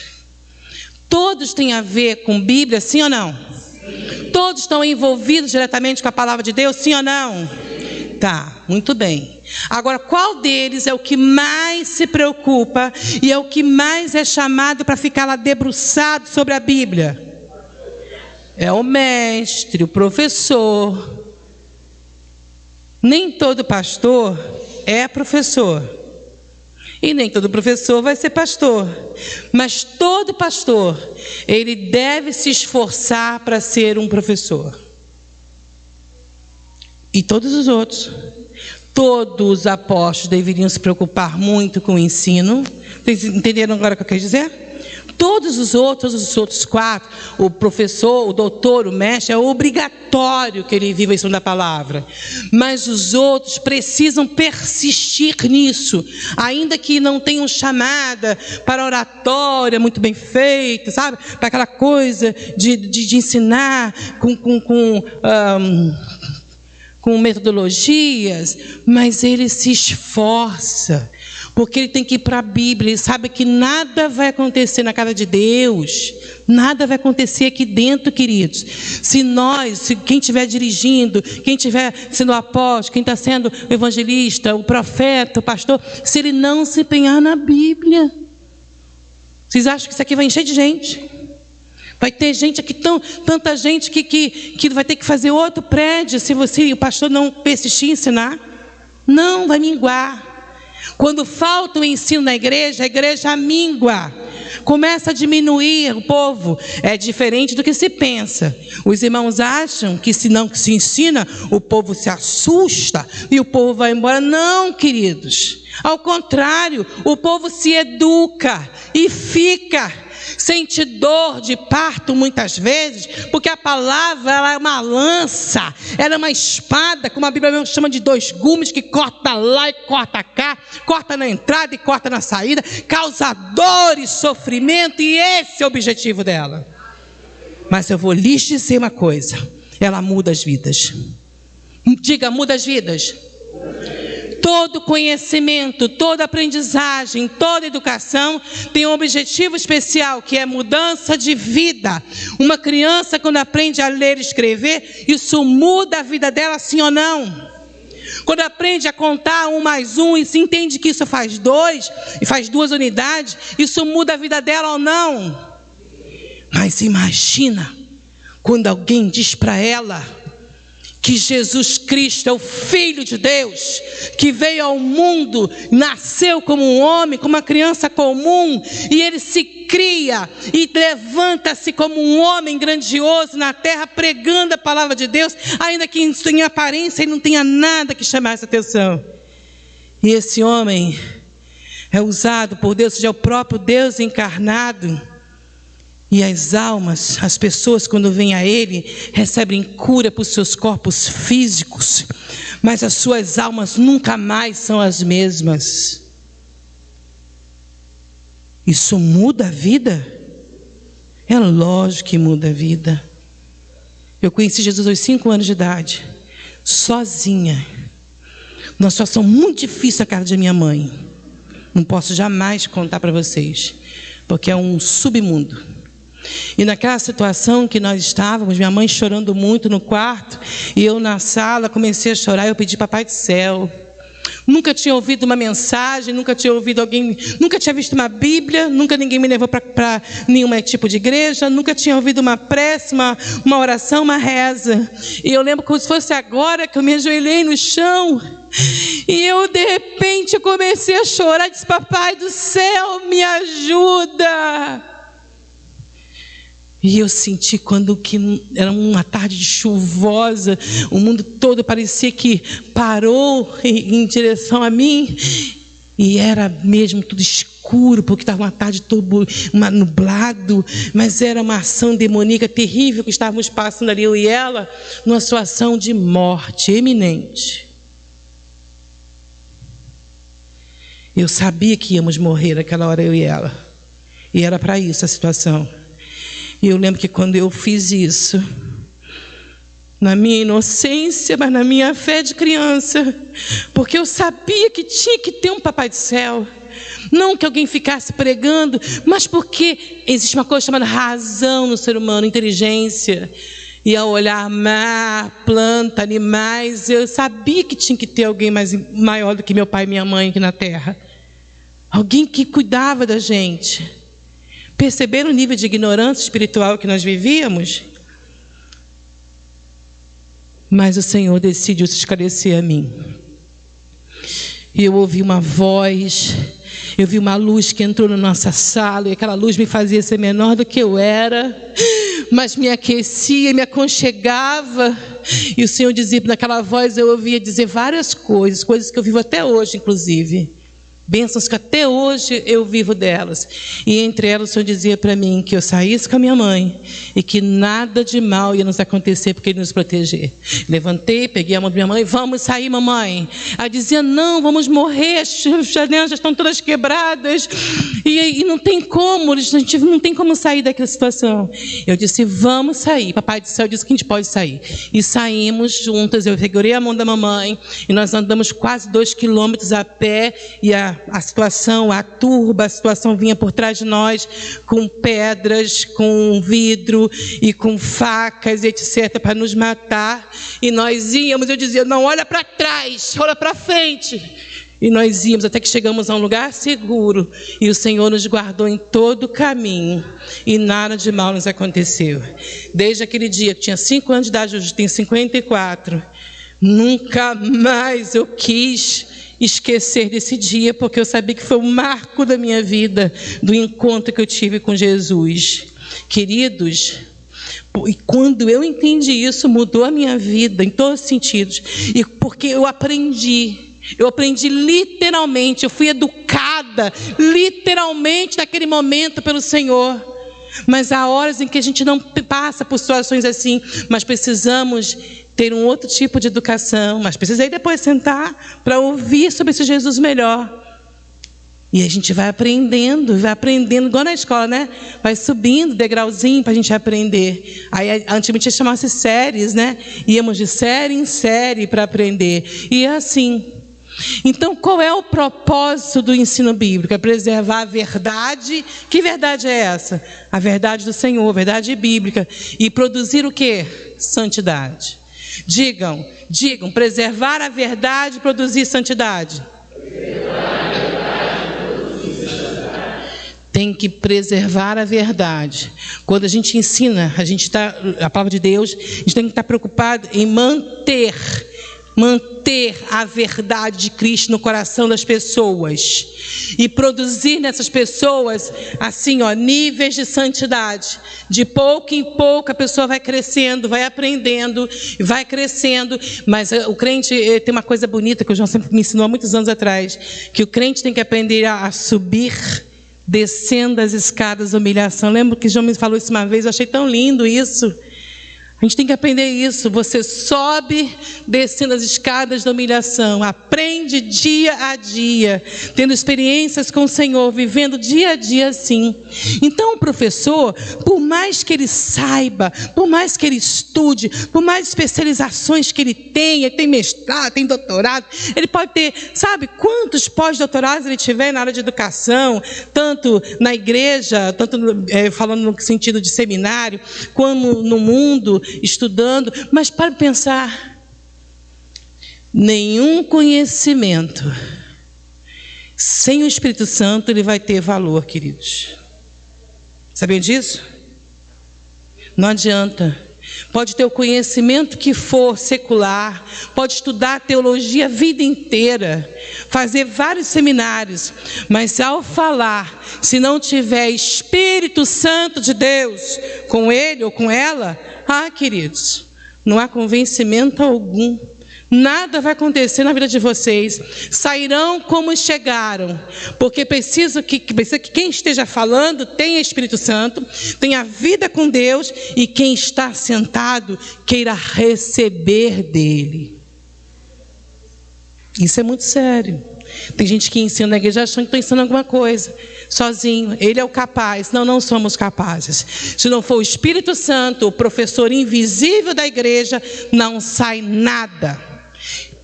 Todos têm a ver com Bíblia, sim ou não? Sim. Todos estão envolvidos diretamente com a palavra de Deus, sim ou não? Tá, muito bem. Agora, qual deles é o que mais se preocupa e é o que mais é chamado para ficar lá debruçado sobre a Bíblia? É o mestre, o professor. Nem todo pastor é professor. E nem todo professor vai ser pastor. Mas todo pastor, ele deve se esforçar para ser um professor. E todos os outros. Todos os apóstolos deveriam se preocupar muito com o ensino. Vocês entenderam agora o que eu quero dizer? Todos os outros 4, o professor, o doutor, o mestre, é obrigatório que ele viva isso da palavra. Mas os outros precisam persistir nisso, ainda que não tenham chamada para oratória muito bem feita, sabe? Para aquela coisa de ensinar com metodologias, mas ele se esforça, porque ele tem que ir para a Bíblia. Ele sabe que nada vai acontecer na casa de Deus, nada vai acontecer aqui dentro, queridos, se quem estiver dirigindo, quem estiver sendo o apóstolo, quem está sendo o evangelista, o profeta, o pastor, se ele não se empenhar na Bíblia. Vocês acham que isso aqui vai encher de gente? Vai ter gente aqui, tanta gente que vai ter que fazer outro prédio se o pastor não persistir em ensinar. Não, vai minguar. Quando falta o ensino na igreja, a igreja mingua. Começa a diminuir o povo. É diferente do que se pensa. Os irmãos acham que se não se ensina, o povo se assusta e o povo vai embora. Não, queridos. Ao contrário, o povo se educa e fica. Sente dor de parto muitas vezes, porque a palavra, ela é uma lança, ela é uma espada, como a Bíblia mesmo chama, de 2 gumes, que corta lá e corta cá, corta na entrada e corta na saída, causa dor e sofrimento, e esse é o objetivo dela. Mas eu vou lhes dizer uma coisa, ela muda as vidas. Diga, muda as vidas. Todo conhecimento, toda aprendizagem, toda educação tem um objetivo especial, que é mudança de vida. Uma criança, quando aprende a ler e escrever, isso muda a vida dela, sim ou não? Quando aprende a contar 1 mais 1 e se entende que isso faz 2 e faz 2 unidades, isso muda a vida dela ou não? Mas imagina quando alguém diz para ela que Jesus Cristo é o Filho de Deus, que veio ao mundo, nasceu como um homem, como uma criança comum, e ele se cria e levanta-se como um homem grandioso na terra, pregando a palavra de Deus, ainda que em aparência ele não tenha nada que chamasse atenção. E esse homem é usado por Deus, seja o próprio Deus encarnado. E as almas, as pessoas quando vêm a Ele, recebem cura para os seus corpos físicos, mas as suas almas nunca mais são as mesmas. Isso muda a vida? É lógico que muda a vida. Eu conheci Jesus aos 5 anos de idade, sozinha, numa situação muito difícil na casa de minha mãe. Não posso jamais contar para vocês, porque é um submundo. E naquela situação que nós estávamos, minha mãe chorando muito no quarto, e eu na sala comecei a chorar, eu pedi Papai do Céu. Nunca tinha ouvido uma mensagem, nunca tinha ouvido alguém, nunca tinha visto uma Bíblia, nunca ninguém me levou para nenhum tipo de igreja, nunca tinha ouvido uma prece, uma oração, uma reza. E eu lembro como se fosse agora que eu me ajoelhei no chão, e eu de repente comecei a chorar, disse: Papai do Céu, me ajuda. E eu senti quando que era uma tarde chuvosa, o mundo todo parecia que parou em direção a mim, e era mesmo tudo escuro, porque estava uma tarde todo nublado, mas era uma ação demoníaca terrível que estávamos passando ali, eu e ela, numa situação de morte iminente. Eu sabia que íamos morrer naquela hora, eu e ela, e era para isso a situação. E eu lembro que quando eu fiz isso, na minha inocência, mas na minha fé de criança, porque eu sabia que tinha que ter um Papai do Céu, não que alguém ficasse pregando, mas porque existe uma coisa chamada razão no ser humano, inteligência, e ao olhar mar, planta, animais, eu sabia que tinha que ter alguém maior do que meu pai e minha mãe aqui na terra, alguém que cuidava da gente. Perceberam o nível de ignorância espiritual que nós vivíamos? Mas o Senhor decidiu se esclarecer a mim. E eu ouvi uma voz, eu vi uma luz que entrou na nossa sala, e aquela luz me fazia ser menor do que eu era, mas me aquecia, me aconchegava. E o Senhor dizia, naquela voz eu ouvia dizer várias coisas, coisas que eu vivo até hoje, inclusive. Bênçãos que até hoje eu vivo delas. E entre elas o Senhor dizia para mim que eu saísse com a minha mãe e que nada de mal ia nos acontecer, porque Ele ia nos proteger. Levantei, peguei a mão da minha mãe: vamos sair, mamãe. Ela dizia: não, vamos morrer, as janelas já estão todas quebradas e não tem como, a gente não tem como sair daquela situação. Eu disse: vamos sair. Papai do Céu disse que a gente pode sair. E saímos juntas, eu segurei a mão da mamãe e nós andamos quase 2 quilômetros a pé, e a situação, a turba, a situação vinha por trás de nós, com pedras, com vidro e com facas, etc., para nos matar. E nós íamos, eu dizia: não, olha para trás, olha para frente. E nós íamos até que chegamos a um lugar seguro, e o Senhor nos guardou em todo o caminho, e nada de mal nos aconteceu. Desde aquele dia, que tinha 5 anos de idade, hoje tenho 54, nunca mais eu quis esquecer desse dia, porque eu sabia que foi um marco da minha vida, do encontro que eu tive com Jesus. Queridos, e quando eu entendi isso, mudou a minha vida em todos os sentidos, e porque eu aprendi literalmente, eu fui educada literalmente naquele momento pelo Senhor. Mas há horas em que a gente não passa por situações assim, mas precisamos ter um outro tipo de educação, mas precisei depois sentar para ouvir sobre esse Jesus melhor. E a gente vai aprendendo, igual na escola, né? Vai subindo degrauzinho para a gente aprender. Aí antigamente chamasse séries, né? Íamos de série em série para aprender. E é assim. Então, qual é o propósito do ensino bíblico? É preservar a verdade. Que verdade é essa? A verdade do Senhor, a verdade bíblica. E produzir o quê? Santidade. Digam, preservar a verdade e produzir santidade. tem que preservar a verdade. Quando a gente ensina, a palavra de Deus, a gente tem que estar preocupado em manter a verdade de Cristo no coração das pessoas e produzir nessas pessoas, assim, níveis de santidade. De pouco em pouco a pessoa vai crescendo, vai aprendendo, vai crescendo. Mas o crente tem uma coisa bonita que o João sempre me ensinou há muitos anos atrás, que o crente tem que aprender a subir descendo as escadas da humilhação. Lembro que o João me falou isso uma vez, eu achei tão lindo isso. A gente tem que aprender isso. Você sobe descendo as escadas da humilhação, aprende dia a dia, tendo experiências com o Senhor, vivendo dia a dia assim. Então o professor, por mais que ele saiba, por mais que ele estude, por mais especializações que ele tenha, tem mestrado, tem doutorado, ele pode ter, sabe quantos pós-doutorados ele tiver na área de educação, tanto na igreja, tanto falando no sentido de seminário, como no mundo, estudando, mas para pensar, nenhum conhecimento sem o Espírito Santo ele vai ter valor, queridos. Sabiam disso? Não adianta. Pode ter o conhecimento que for secular, pode estudar teologia a vida inteira, fazer vários seminários, mas ao falar, se não tiver Espírito Santo de Deus com ele ou com ela, queridos, não há convencimento algum. Nada vai acontecer na vida de vocês. Sairão como chegaram, porque precisa que quem esteja falando tenha Espírito Santo, tenha vida com Deus, e quem está sentado queira receber dele. Isso é muito sério. Tem gente que ensina na igreja achando que está ensinando alguma coisa sozinho. Ele é o capaz. Não somos capazes. Se não for o Espírito Santo, o professor invisível da igreja, não sai nada.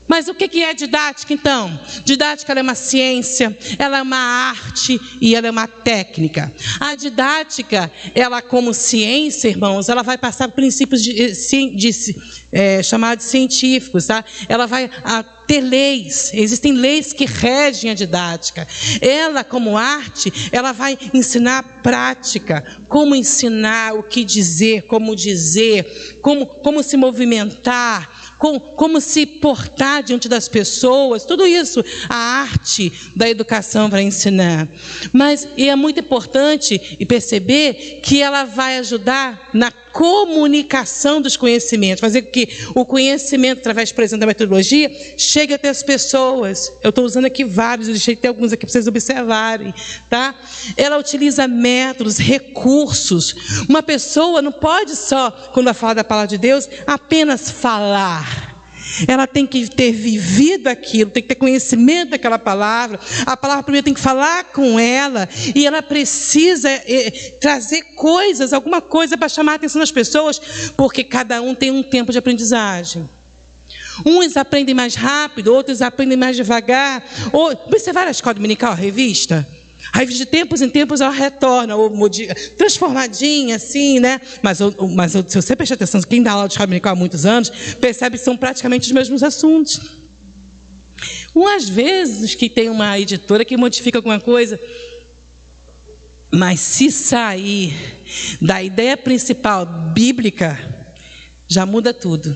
Mas o que é didática, então? Didática, ela é uma ciência, ela é uma arte e ela é uma técnica. A didática, ela como ciência, irmãos, ela vai passar princípios chamados científicos, tá? Ela vai ter leis, existem leis que regem a didática. Ela, como arte, ela vai ensinar prática, como ensinar, o que dizer, como se movimentar, como se portar diante das pessoas. Tudo isso a arte da educação vai ensinar. Mas é muito importante perceber que ela vai ajudar na comunicação dos conhecimentos, fazer com que o conhecimento, através, por exemplo, da metodologia, chegue até as pessoas. Eu estou usando aqui vários, eu deixei até alguns aqui para vocês observarem, tá? Ela utiliza métodos, recursos. Uma pessoa não pode só, quando vai falar da palavra de Deus, apenas falar. Ela tem que ter vivido aquilo, tem que ter conhecimento daquela palavra. A palavra primeiro tem que falar com ela, e ela precisa trazer coisas, alguma coisa para chamar a atenção das pessoas, porque cada um tem um tempo de aprendizagem. Uns aprendem mais rápido, outros aprendem mais devagar. Você vai na escola dominical, a revista? Aí de tempos em tempos ela retorna, transformadinha assim, né? Mas se você prestar atenção, quem dá aula de escola dominical há muitos anos, percebe que são praticamente os mesmos assuntos. Às vezes que tem uma editora que modifica alguma coisa, mas se sair da ideia principal bíblica, já muda tudo.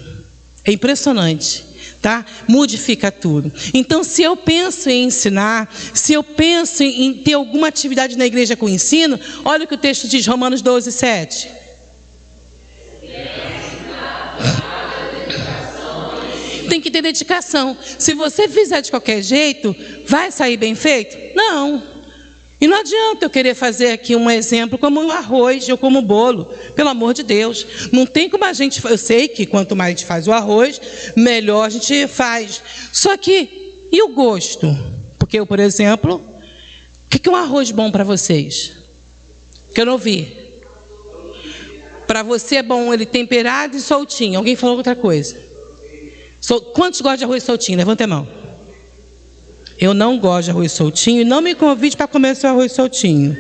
É impressionante. Tá? Modifica tudo. Então, se eu penso em ensinar, se eu penso em ter alguma atividade na igreja com ensino, olha o que o texto diz, Romanos 12, 7. Tem que ter dedicação. Se você fizer de qualquer jeito, vai sair bem feito? Não. E não adianta eu querer fazer aqui um exemplo como um arroz ou como um bolo. Pelo amor de Deus. Não tem como a gente... Eu sei que quanto mais a gente faz o arroz, melhor a gente faz. Só que, e o gosto? Porque eu, por exemplo... O que é um arroz bom para vocês? Que eu não vi. Para você é bom ele temperado e soltinho. Alguém falou outra coisa? Quantos gostam de arroz soltinho? Levanta a mão. Eu não gosto de arroz soltinho, e não me convide para comer seu arroz soltinho.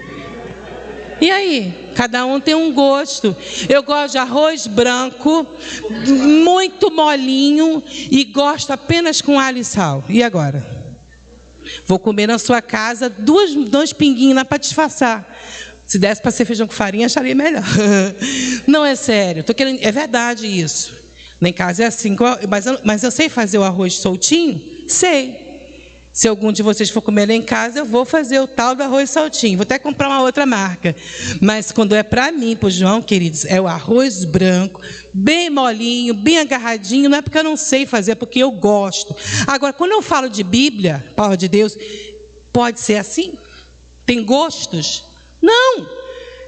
E aí? Cada um tem um gosto. Eu gosto de arroz branco, muito molinho, e gosto apenas com alho e sal. E agora? Vou comer na sua casa dois pinguinhos lá para disfarçar. Se desse para ser feijão com farinha, acharia melhor. Não, é sério. É verdade isso. Lá em casa é assim. Mas eu sei fazer o arroz soltinho? Sei. Se algum de vocês for comer lá em casa, eu vou fazer o tal do arroz soltinho. Vou até comprar uma outra marca. Mas quando é para mim, para o João, queridos, é o arroz branco, bem molinho, bem agarradinho. Não é porque eu não sei fazer, é porque eu gosto. Agora, quando eu falo de Bíblia, palavra de Deus, pode ser assim? Tem gostos? Não.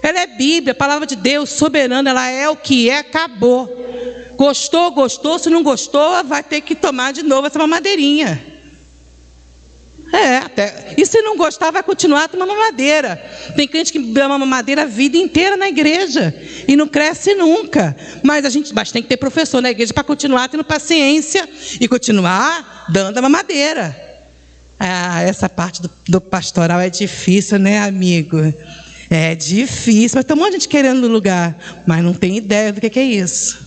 Ela é Bíblia, palavra de Deus, soberana. Ela é o que é, acabou. Gostou, gostou. Se não gostou, vai ter que tomar de novo essa mamadeirinha. E se não gostar, vai continuar tomando mamadeira. Tem crente que dá mamadeira a vida inteira na igreja e não cresce nunca. Mas tem que ter professor na igreja para continuar tendo paciência e continuar dando a mamadeira. Essa parte do pastoral é difícil, né, amigo? É difícil, mas tem um monte de gente querendo lugar, mas não tem ideia do que é isso.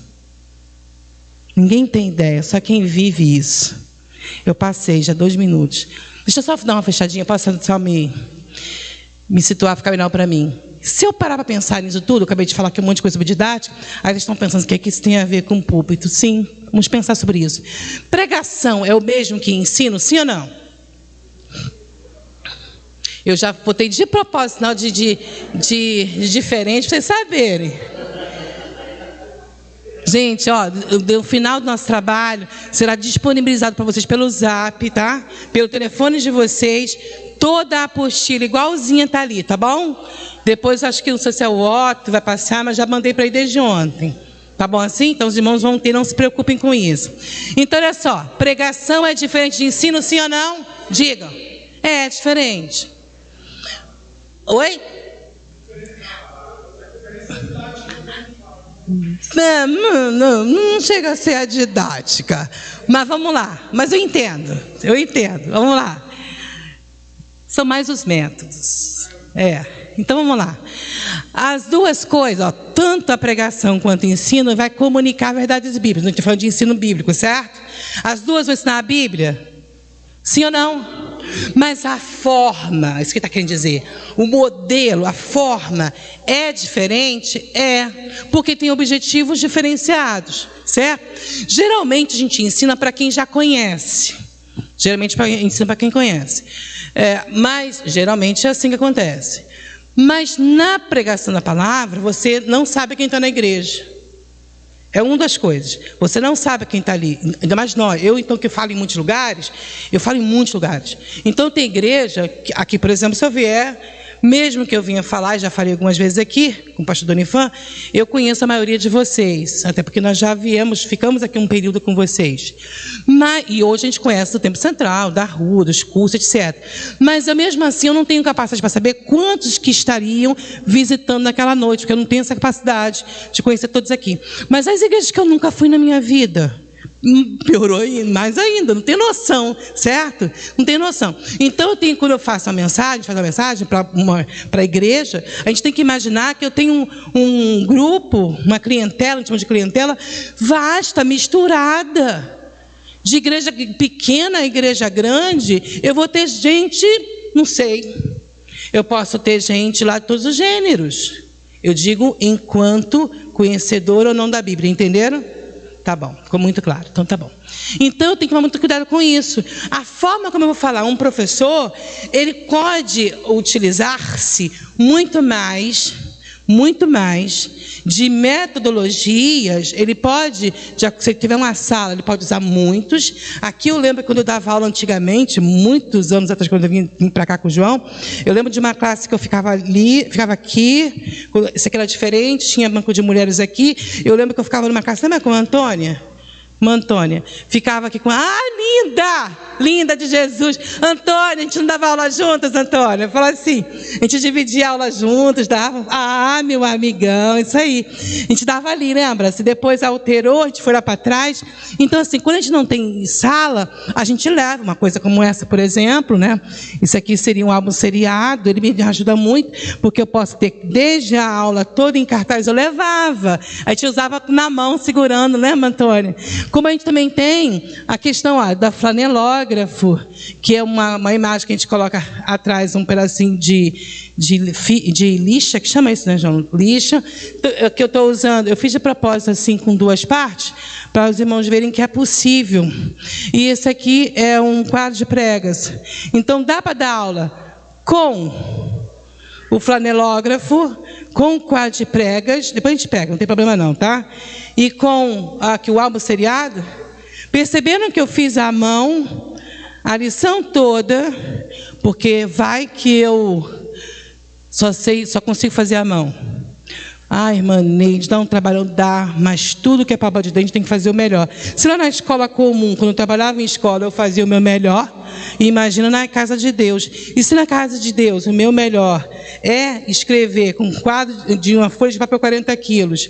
Ninguém tem ideia, só quem vive isso. Eu passei já 2 minutos. Deixa eu só dar uma fechadinha, posso só me situar, ficar melhor para mim. Se eu parar para pensar nisso tudo, eu acabei de falar aqui um monte de coisa sobre didática, aí vocês estão pensando que isso tem a ver com púlpito. Sim, vamos pensar sobre isso. Pregação é o mesmo que ensino, sim ou não? Eu já botei de propósito, não, de diferente, para vocês saberem. Gente, o final do nosso trabalho será disponibilizado para vocês pelo Zap, tá? Pelo telefone de vocês, toda a apostila igualzinha está ali, tá bom? Depois, acho que não sei se é o Otto vai passar, mas já mandei para aí desde ontem. Tá bom assim? Então os irmãos vão ter, não se preocupem com isso. Então, olha só, pregação é diferente de ensino, sim ou não? Digam. É diferente. Oi? Não chega a ser a didática. Mas vamos lá. Mas eu entendo. Vamos lá. São mais os métodos. Então vamos lá. As duas coisas, tanto a pregação quanto o ensino, vai comunicar verdades bíblicas. Não estou falando de ensino bíblico, certo? As duas vão ensinar a Bíblia? Sim ou não? Mas a forma, isso que está querendo dizer, o modelo, a forma é diferente? É, porque tem objetivos diferenciados, certo? Geralmente a gente ensina para quem já conhece. Ensina para quem conhece. Mas geralmente é assim que acontece. Mas na pregação da palavra, você não sabe quem está na igreja. É uma das coisas. Você não sabe quem está ali. Ainda mais nós. Eu, então, que falo em muitos lugares, eu falo em muitos lugares. Então, tem igreja, aqui, por exemplo, se eu vier, mesmo que eu vinha falar, já falei algumas vezes aqui, com o pastor Donifan, eu conheço a maioria de vocês, até porque nós já ficamos aqui um período com vocês. E hoje a gente conhece o Tempo Central, da rua, dos cursos, etc. Mas, mesmo assim, eu não tenho capacidade para saber quantos que estariam visitando naquela noite, porque eu não tenho essa capacidade de conhecer todos aqui. Mas as igrejas que eu nunca fui na minha vida, piorou mais ainda, não tem noção, certo? Não tem noção. Então, quando eu faço uma mensagem para a igreja, a gente tem que imaginar que eu tenho um grupo, uma clientela, a gente chama de clientela, vasta, misturada. De igreja pequena a igreja grande, eu vou ter gente, não sei, eu posso ter gente lá de todos os gêneros. Eu digo enquanto conhecedor ou não da Bíblia, entenderam? Tá bom, ficou muito claro, então tá bom. Então eu tenho que tomar muito cuidado com isso. A forma como eu vou falar, um professor, ele pode utilizar-se muito mais de metodologias. Ele pode, se tiver uma sala, ele pode usar muitos. Aqui eu lembro quando eu dava aula antigamente, muitos anos atrás, quando eu vim para cá com o João, eu lembro de uma classe que eu ficava aqui, isso aqui era diferente, tinha banco de mulheres aqui. Eu lembro que eu ficava numa classe, lembra com a Antônia? Ficava aqui com linda de Jesus. Antônia, a gente não dava aula juntas, Antônia? Falava assim, a gente dividia a aula juntos, dava, meu amigão, isso aí. A gente dava ali, lembra? Se depois alterou, a gente foi lá para trás. Então, assim, quando a gente não tem sala, a gente leva uma coisa como essa, por exemplo, né? Isso aqui seria um álbum seriado, ele me ajuda muito, porque eu posso ter, desde a aula toda em cartaz, eu levava. A gente usava na mão, segurando, lembra, Antônia? Como a gente também tem a questão da flanelógrafo, que é uma imagem que a gente coloca atrás, um pedacinho de lixa, que chama isso, né, João? Lixa, que eu estou usando. Eu fiz de propósito assim, com 2 partes, para os irmãos verem que é possível. E esse aqui é um quadro de pregas. Então, dá para dar aula com o flanelógrafo, com o quadro de pregas, depois a gente pega, não tem problema não, tá? E com aqui o álbum seriado. Perceberam que eu fiz à mão a lição toda, porque vai que eu só consigo fazer à mão. Ai, irmã Neide, dá um trabalho, dá, mas tudo que é papo de dente tem que fazer o melhor. Se lá na escola comum, quando eu trabalhava em escola, eu fazia o meu melhor, imagina na casa de Deus. E se na casa de Deus o meu melhor é escrever com um quadro de uma folha de papel 40 quilos,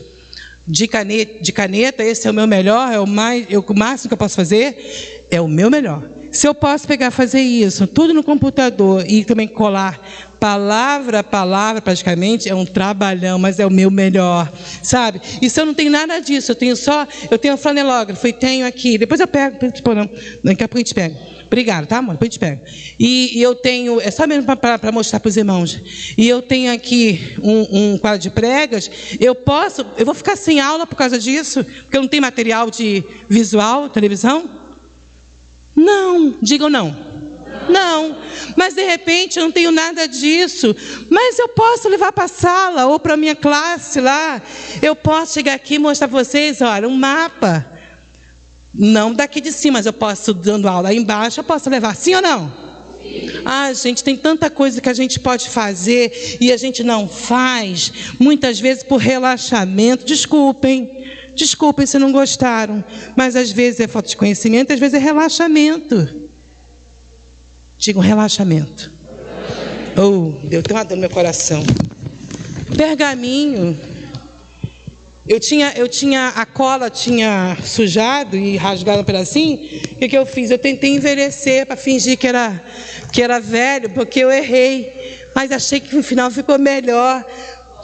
de caneta, esse é o meu melhor, o máximo que eu posso fazer, é o meu melhor. Se eu posso fazer isso, tudo no computador e também colar palavra a palavra, praticamente, é um trabalhão, mas é o meu melhor, sabe? E se eu não tenho nada disso, eu tenho um flanelógrafo e tenho aqui, depois eu pego, daqui a pouco a gente pega. Obrigada, tá, amor? Depois a gente pega. E eu tenho, é só mesmo para mostrar para os irmãos, e eu tenho aqui um quadro de pregas, eu vou ficar sem aula por causa disso, porque eu não tenho material de visual, televisão? Não, digam não. Não, mas de repente eu não tenho nada disso, mas eu posso levar para a sala ou para a minha classe lá, eu posso chegar aqui e mostrar para vocês, olha, um mapa, não daqui de cima, mas eu posso, dando aula aí embaixo, eu posso levar, sim ou não? Ah, gente, tem tanta coisa que a gente pode fazer e a gente não faz, muitas vezes por relaxamento. Desculpem se não gostaram, mas às vezes é falta de conhecimento, às vezes é relaxamento. Diga um relaxamento. Deus, tem uma dor no meu coração. Pergaminho. Eu tinha a cola tinha sujado e rasgado um pedacinho. O que eu fiz? Eu tentei envelhecer para fingir que era velho, porque eu errei. Mas achei que no final ficou melhor.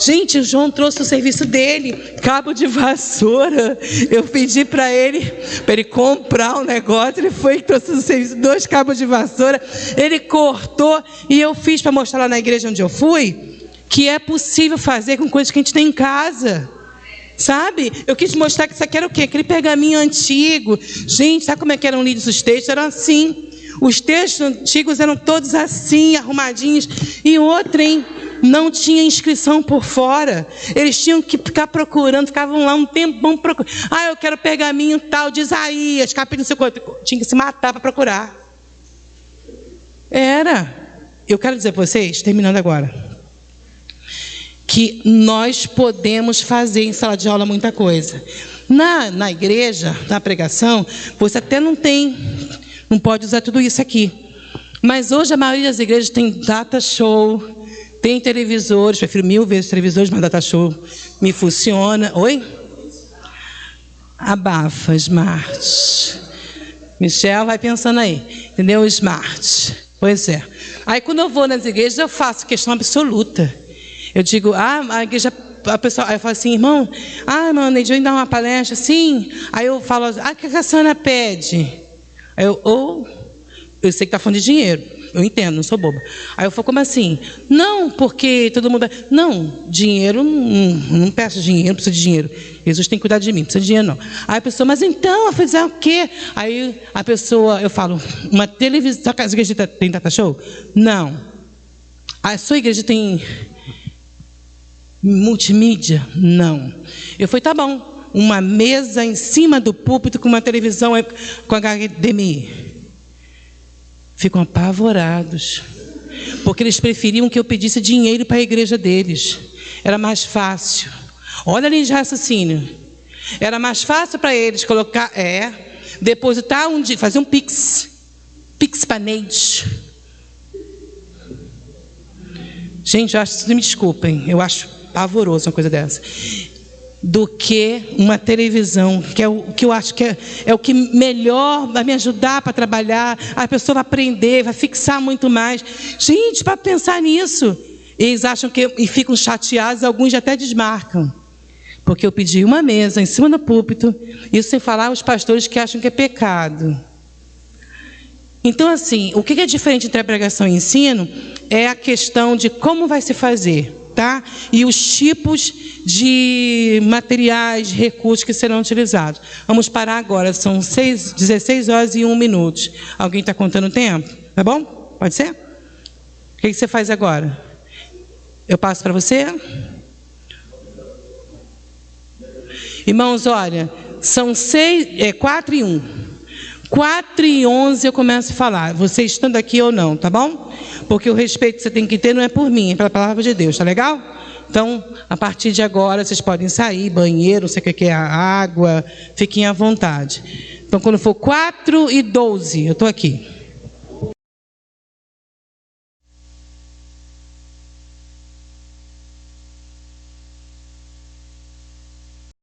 Gente, o João trouxe o serviço dele, cabo de vassoura. Eu pedi para ele comprar um negócio. Ele foi e trouxe o serviço, 2 cabos de vassoura. Ele cortou e eu fiz para mostrar lá na igreja onde eu fui que é possível fazer com coisas que a gente tem em casa. Sabe? Eu quis mostrar que isso aqui era o quê? Aquele pergaminho antigo. Gente, sabe como é que eram lidos os textos? Eram assim. Os textos antigos eram todos assim, arrumadinhos. E outra, hein? Não tinha inscrição por fora. Eles tinham que ficar procurando, ficavam lá um tempão procurando. Ah, eu quero pergaminho tal de Isaías, capítulo 50. Tinha que se matar para procurar. Eu quero dizer para vocês, terminando agora, que nós podemos fazer em sala de aula muita coisa. Na igreja, na pregação, você até não pode usar tudo isso aqui. Mas hoje a maioria das igrejas tem data show, tem televisores, prefiro 1000 vezes televisores, mas data show me funciona. Oi? Abafa, smart. Michel vai pensando aí, entendeu? Smart. Pois é. Aí quando eu vou nas igrejas, eu faço questão absoluta. Eu digo, a igreja, a pessoa, aí eu falo assim, irmão, irmã Neide, eu dar uma palestra, sim. Aí eu falo, o que a senhora pede? Aí eu sei que está falando de dinheiro. Eu entendo, não sou boba. Aí eu falo, como assim? Não, porque todo mundo... Não, dinheiro, não peço dinheiro, não preciso de dinheiro. Jesus tem que cuidar de mim, não precisa de dinheiro não. Aí a pessoa, mas então, eu fizer o quê? Aí a pessoa, eu falo, uma televisão... Sua igreja tem data show? Não. A sua igreja tem multimídia? Não. Eu falei, tá bom. Uma mesa em cima do púlpito com uma televisão com HDMI. Ficam apavorados, porque eles preferiam que eu pedisse dinheiro para a igreja deles. Era mais fácil. Olha a linha de raciocínio. Era mais fácil para eles colocar, depositar fazer um pix para a Neide. Gente, me desculpem, eu acho pavoroso uma coisa dessa. Do que uma televisão, que é o que eu acho que é o que melhor vai me ajudar para trabalhar, a pessoa vai aprender, vai fixar muito mais. Gente, para pensar nisso, eles acham e ficam chateados, alguns até desmarcam, porque eu pedi uma mesa em cima do púlpito, isso sem falar os pastores que acham que é pecado. Então, assim, o que é diferente entre a pregação e ensino é a questão de como vai se fazer, tá? E os tipos de materiais, recursos que serão utilizados. Vamos parar agora, são 16 horas e 1 minuto. Alguém está contando o tempo? Tá bom? Pode ser? O que você faz agora? Eu passo para você? Irmãos, olha, são 4 e 1. 4 e 11 eu começo a falar, você estando aqui ou não, tá bom? Porque o respeito que você tem que ter não é por mim, é pela palavra de Deus, tá legal? Então, a partir de agora, vocês podem sair, banheiro, você quer água, fiquem à vontade. Então, quando for 4 e 12, eu estou aqui.